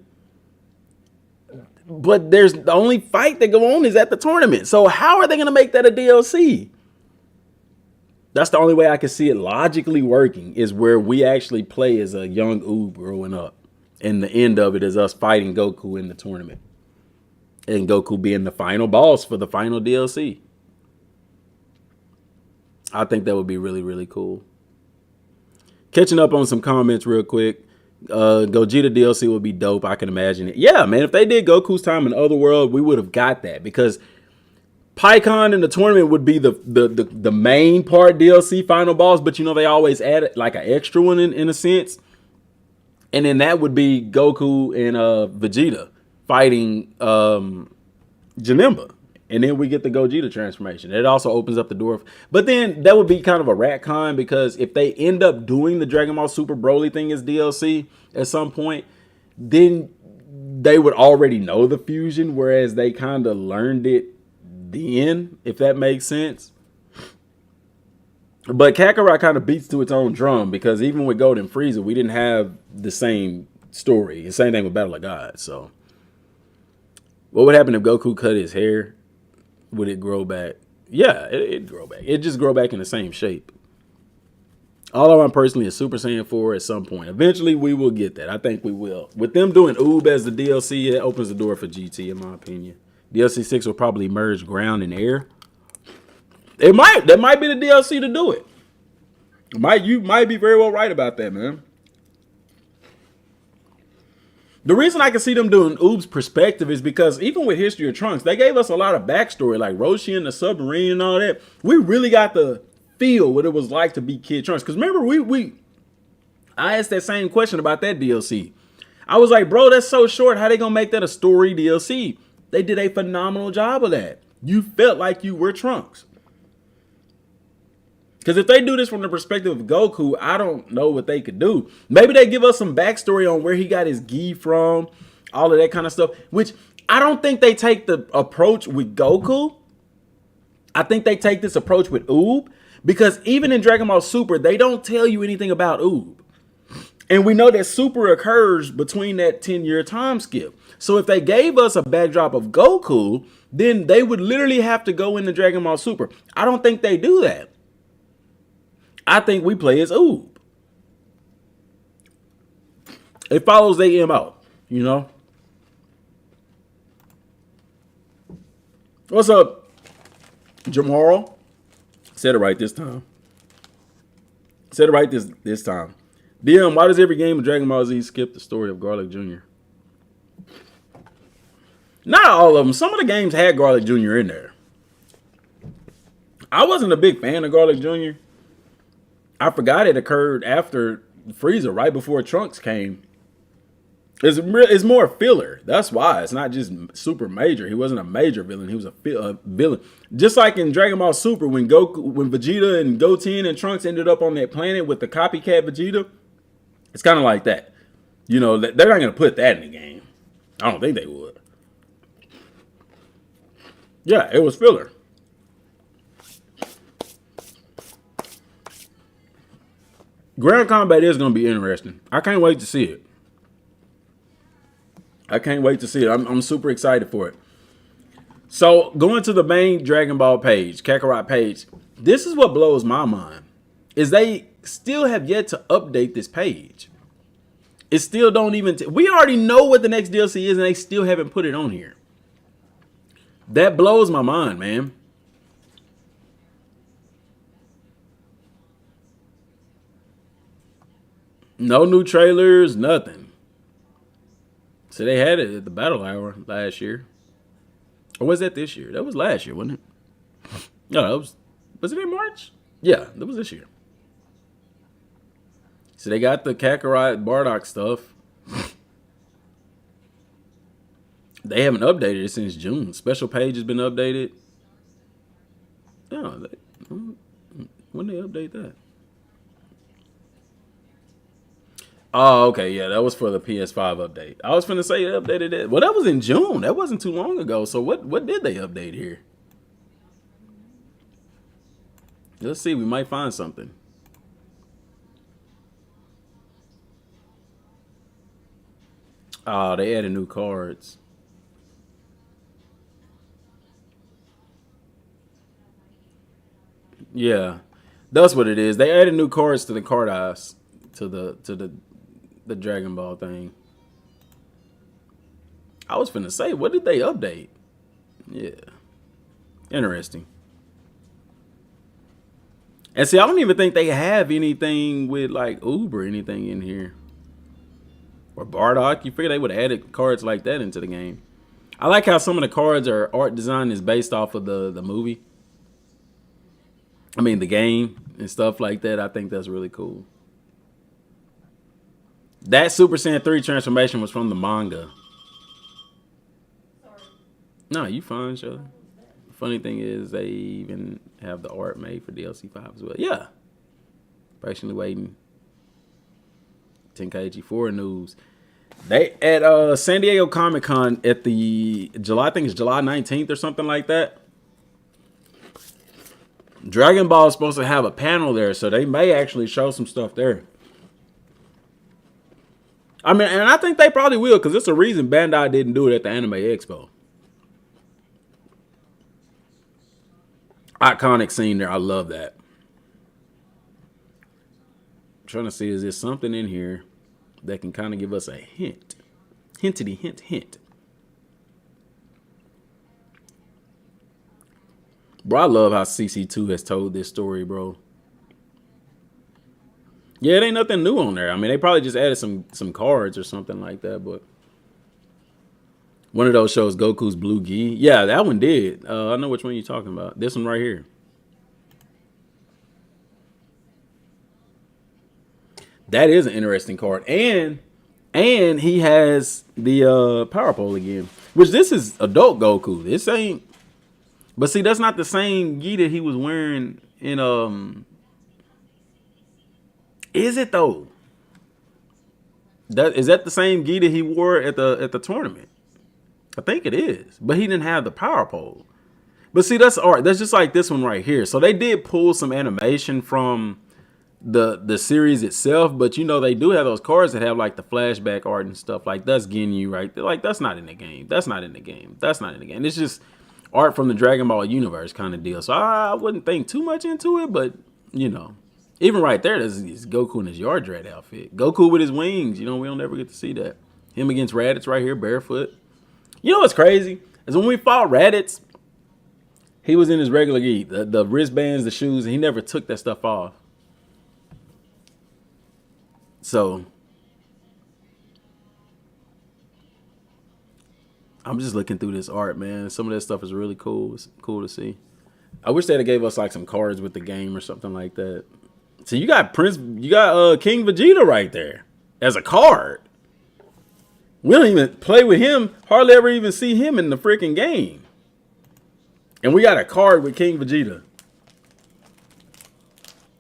S1: But there's the only fight that go on is at the tournament. So how are they going to make that a DLC? That's the only way I can see it logically working, is where we actually play as a young Oob growing up. And the end of it is us fighting Goku in the tournament. And Goku being the final boss for the final DLC. I think that would be really, really cool. Catching up on some comments real quick. Gogeta DLC would be dope. I can imagine it. Yeah, man. If they did Goku's time in Otherworld, we would have got that. Because PyCon in the tournament would be the main part DLC final boss. But, you know, they always add like an extra one in a sense. And then that would be Goku and Vegeta fighting Janemba. And then we get the Gogeta transformation. It also opens up the door. But then that would be kind of a retcon, because if they end up doing the Dragon Ball Super Broly thing as DLC at some point, then they would already know the fusion, whereas they kind of learned it then, if that makes sense. But Kakarot kind of beats to its own drum, because even with Golden Frieza, we didn't have the same story. The same thing with Battle of God. So what would happen if Goku cut his hair? Would it grow back? Yeah, it'd grow back. It'd just grow back in the same shape. All I want personally is Super Saiyan 4 at some point. Eventually, we will get that. I think we will. With them doing Oob as the DLC, it opens the door for GT, in my opinion. DLC 6 will probably merge ground and air. That might be the DLC to do it. You might be very well right about that, man. The reason I can see them doing Oob's perspective is because even with History of Trunks, they gave us a lot of backstory, like Roshi and the submarine and all that. We really got to feel what it was like to be Kid Trunks. Because remember, I asked that same question about that DLC. I was like, bro, that's so short. How they gonna make that a story DLC? They did a phenomenal job of that. You felt like you were Trunks. Because if they do this from the perspective of Goku, I don't know what they could do. Maybe they give us some backstory on where he got his gi from, all of that kind of stuff, which I don't think they take the approach with Goku. I think they take this approach with Oob, because even in Dragon Ball Super, they don't tell you anything about Oob. And we know that Super occurs between that 10-year time skip. So if they gave us a backdrop of Goku, then they would literally have to go into Dragon Ball Super. I don't think they do that. I think we play as Oob. It follows their MO, you know? What's up, Jamoro? Said it right this time. Said it right this time. DM, why does every game of Dragon Ball Z skip the story of Garlic Jr.? Not all of them. Some of the games had Garlic Jr. in there. I wasn't a big fan of Garlic Jr. I forgot it occurred after Frieza, right before Trunks came. It's more filler. That's why. It's not just super major. He wasn't a major villain. He was a villain. Just like in Dragon Ball Super, when Vegeta and Goten and Trunks ended up on that planet with the copycat Vegeta, it's kind of like that. You know, they're not going to put that in the game. I don't think they would. Yeah, it was filler. Grand Combat is going to be interesting. I can't wait to see it. I'm super excited for it. So, going to the main Dragon Ball page, Kakarot page, this is what blows my mind, is they still have yet to update this page. It still don't even. We already know what the next DLC is, and they still haven't put it on here. That blows my mind, man. No new trailers, nothing. So they had it at the Battle Hour last year. Or was that this year? That was last year, wasn't it? No, that was it in March? Yeah, that was this year. So they got the Kakarot Bardock stuff. They haven't updated it since June. Special page has been updated. Yeah, when they update that? Oh, okay, yeah, that was for the PS5 update. I was finna say they updated it. Well, that was in June. That wasn't too long ago. So what did they update here? Let's see. We might find something. Oh, they added new cards. Yeah, that's what it is. They added new cards to the card eyes to the Dragon Ball thing. I was finna say, what did they update? Yeah, interesting. And see, I don't even think they have anything with like Uber or anything in here. Or Bardock. You figure they would have added cards like that into the game. I like how some of the cards are art design is based off of the movie. I mean, the game and stuff like that. I think that's really cool. That Super Saiyan 3 transformation was from the manga. No, you fine, Shelly. The funny thing is they even have the art made for DLC 5 as well. Yeah. Patiently waiting. Tenkaichi 4 news. They at San Diego Comic Con at the July, I think it's July 19th or something like that. Dragon Ball is supposed to have a panel there, so they may actually show some stuff there. I mean, and I think they probably will, because it's a reason Bandai didn't do it at the Anime Expo. Iconic scene there. I love that. I'm trying to see, is there something in here that can kind of give us a hint? Hintity, hint, hint. Bro, I love how CC2 has told this story, bro. Yeah, it ain't nothing new on there. I mean, they probably just added some cards or something like that, but one of those shows, Goku's Blue Gi. Yeah, that one did. I know which one you're talking about. This one right here. That is an interesting card. And he has the Power Pole again. Which this is adult Goku. This ain't. But see, that's not the same gi that he was wearing in Is it though? Is that the same gi that he wore at the tournament? I think it is. But he didn't have the Power Pole. But see, that's art. That's just like this one right here. So they did pull some animation from the series itself, but you know they do have those cards that have like the flashback art and stuff. Like that's Ginyu, right? They're like, that's not in the game. That's not in the game. That's not in the game. It's just art from the Dragon Ball universe kind of deal. So I wouldn't think too much into it, but you know, even right there, there's Goku in his Yard Rat outfit. Goku with his wings. You know, we don't ever get to see that. Him against Raditz right here, barefoot. You know what's crazy? Is when we fought Raditz, he was in his regular gi, the wristbands, the shoes, and he never took that stuff off. So I'm just looking through this art, man. Some of that stuff is really cool. It's cool to see. I wish they'd have gave us like some cards with the game or something like that. So you got King Vegeta right there as a card. We don't even play with him. Hardly ever even see him in the freaking game. And we got a card with King Vegeta.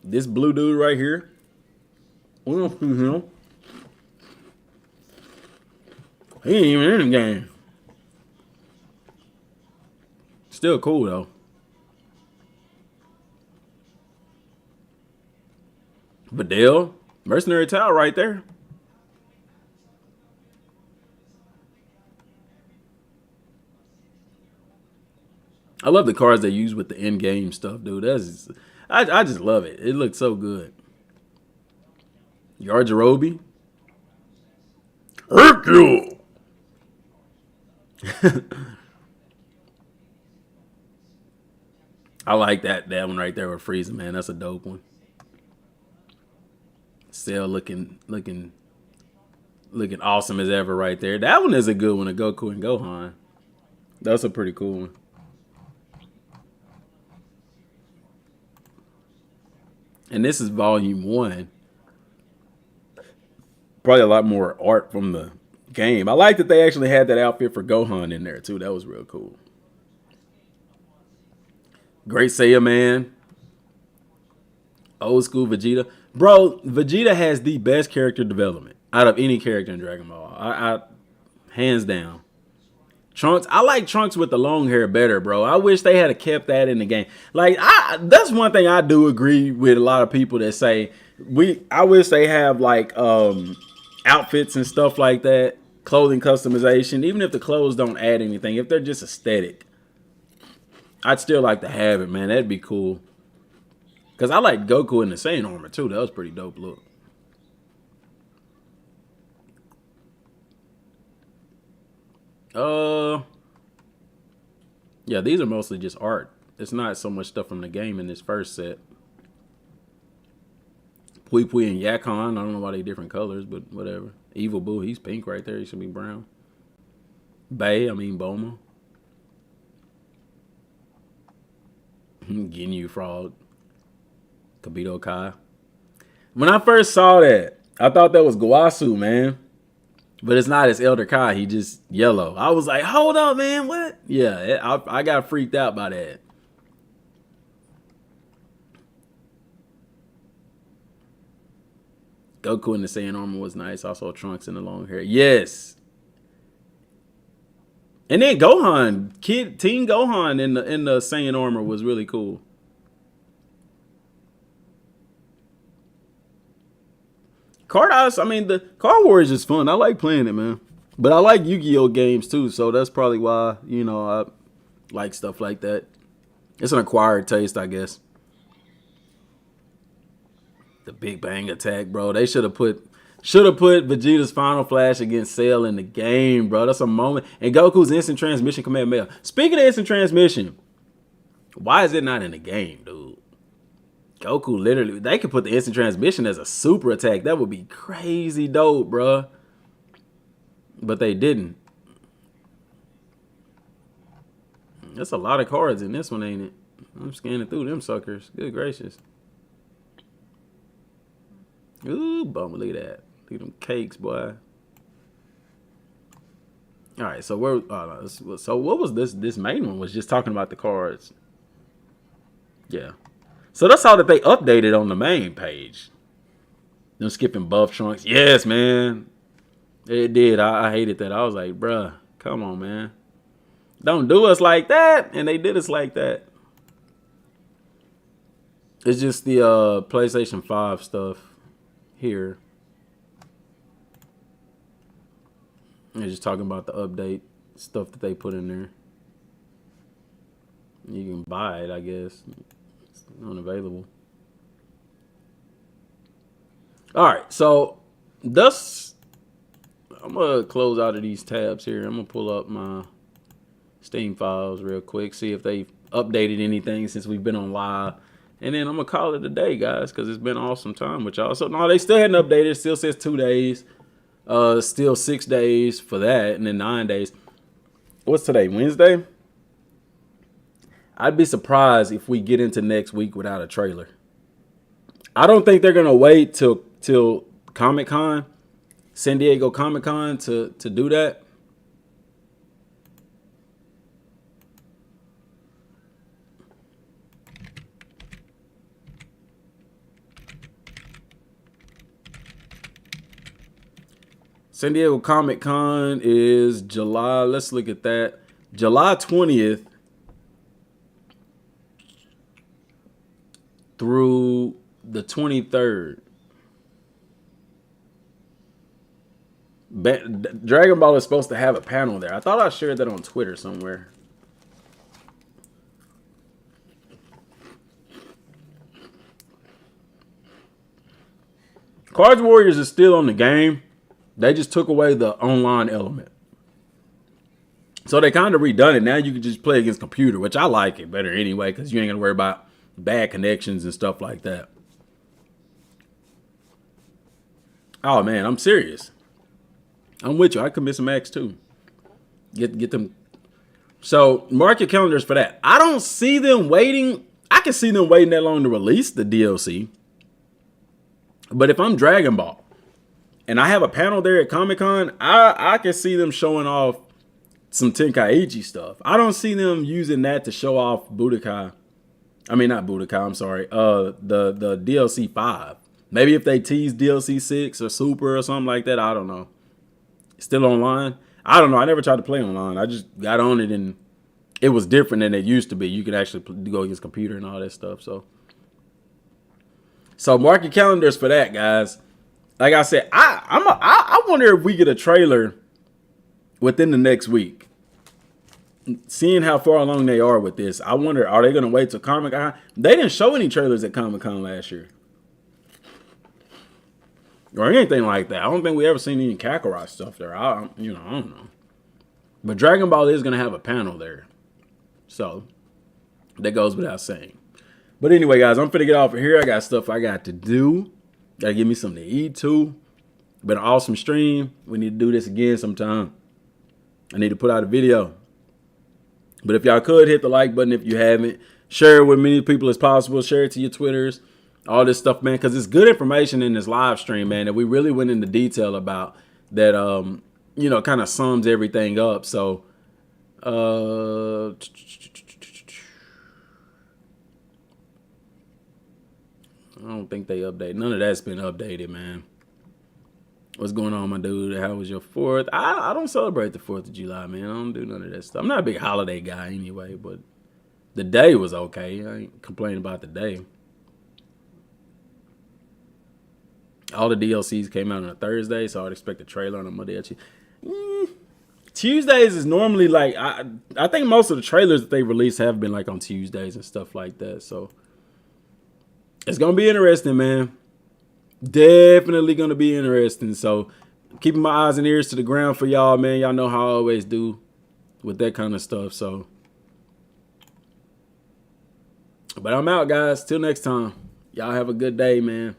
S1: This blue dude right here. We don't see him. He ain't even in the game. Still cool though. Videl, Mercenary Towel right there. I love the cards they use with the in-game stuff, dude. I just love it. It looks so good. Yajirobe. Hercule. I like that one right there with Frieza, man. That's a dope one. Cell looking awesome as ever right there. That one is a good one, a Goku and Gohan. That's a pretty cool one. And this is volume 1. Probably a lot more art from the game. I like that they actually had that outfit for Gohan in there too. That was real cool. Great Saiyan man. Old school Vegeta. Bro, Vegeta has the best character development out of any character in Dragon Ball. I hands down. Trunks, I like Trunks with the long hair better, bro. I wish they had kept that in the game. Like, that's one thing I do agree with a lot of people that say I wish they have like outfits and stuff like that, clothing customization, even if the clothes don't add anything, if they're just aesthetic. I'd still like to have it, man. That'd be cool. Cause I like Goku in the Saiyan armor too. That was pretty dope look. Yeah, these are mostly just art. It's not so much stuff from the game in this first set. Pui Pui and Yakon, I don't know why they different colors, but whatever. Evil Boo, he's pink right there. He should be brown. Boma. Ginyu Frog. Kabito Kai. When I first saw that, I thought that was Guasu, man. But it's not. It's Elder Kai. He just yellow. I was like, hold up, man. What? Yeah, I got freaked out by that. Goku in the Saiyan armor was nice. Also Trunks in the long hair. Yes. And then Gohan, Teen Gohan in the Saiyan armor was really cool. Card I mean, the Card Wars is fun. I like playing it, man. But I like Yu-Gi-Oh games too, so that's probably why, I like stuff like that. It's an acquired taste, I guess. The Big Bang Attack, bro. They should have put Vegeta's Final Flash against Cell in the game, bro. That's a moment. And Goku's instant transmission Kamehameha. Speaking of instant transmission, why is it not in the game, dude? Goku literally, they could put the instant transmission as a super attack. That would be crazy dope, bro. But they didn't. That's a lot of cards in this one, ain't it? I'm scanning through them suckers. Good gracious. Ooh, bum, look at that. Look at them cakes, boy. All right, so what was this? This main one was just talking about the cards. Yeah. So that's all that they updated on the main page. Them skipping buff Trunks. Yes, man. It did. I hated that. I was like, bruh, come on, man. Don't do us like that. And they did us like that. It's just the PlayStation 5 stuff here. They're just talking about the update stuff that they put in there. You can buy it, I guess. It's unavailable. All right, so thus I'm gonna close out of these tabs here. I'm gonna pull up my Steam files real quick, see if they've updated anything since we've been on live, and then I'm gonna call it a day, guys, because it's been an awesome time with y'all. So no, they still hadn't updated. It still says 2 days. Still 6 days for that, and then 9 days. What's today? Wednesday? I'd be surprised if we get into next week without a trailer. I don't think they're gonna wait till Comic-Con, San Diego Comic-Con to do that. San Diego Comic-Con is July. Let's look at that. July 20th through the 23rd. Dragon Ball is supposed to have a panel there. I thought I shared that on Twitter somewhere. Cards Warriors is still on the game. They just took away the online element. So they kind of redone it. Now you can just play against computer, which I like it better anyway, because you ain't gonna worry about bad connections and stuff like that. Oh man, I'm serious. I'm with you. I commit some acts too. Get them. So mark your calendars for that. I don't see them waiting. I can see them waiting that long to release the DLC. But if I'm Dragon Ball and I have a panel there at Comic-Con, I can see them showing off some Tenkaichi stuff. I don't see them using that to show off Budokai. I mean, not Budokai, I'm sorry. The DLC 5. Maybe if they tease DLC 6 or Super or something like that, I don't know. Still online? I don't know. I never tried to play online. I just got on it and it was different than it used to be. You could actually go against computer and all that stuff. So mark your calendars for that, guys. Like I said, I wonder if we get a trailer within the next week. Seeing how far along they are with this, I wonder, are they going to wait till Comic-Con? They didn't show any trailers at Comic-Con last year. Or anything like that. I don't think we ever seen any Kakarot stuff there. I don't know. But Dragon Ball is going to have a panel there. So, that goes without saying. But anyway, guys, I'm finna get off of here. I got stuff I got to do. Gotta give me something to eat, too. Been an awesome stream. We need to do this again sometime. I need to put out a video. But if y'all could, hit the like button if you haven't. Share it with many people as possible. Share it to your Twitters. All this stuff, man, because it's good information in this live stream, man, that we really went into detail about that, kind of sums everything up. So, I don't think they updated. None of that's been updated, man. What's going on, my dude? How was your 4th? I don't celebrate the 4th of July, man. I don't do none of that stuff. I'm not a big holiday guy anyway, but the day was okay. I ain't complaining about the day. All the DLCs came out on a Thursday, so I'd expect a trailer on a Monday. Tuesdays is normally like, I think most of the trailers that they release have been like on Tuesdays and stuff like that. So it's going to be interesting, man. Definitely going to be interesting. So keeping my eyes and ears to the ground for y'all, man. Y'all know how I always do with that kind of stuff. So, but I'm out, guys. Till next time. Y'all have a good day, man.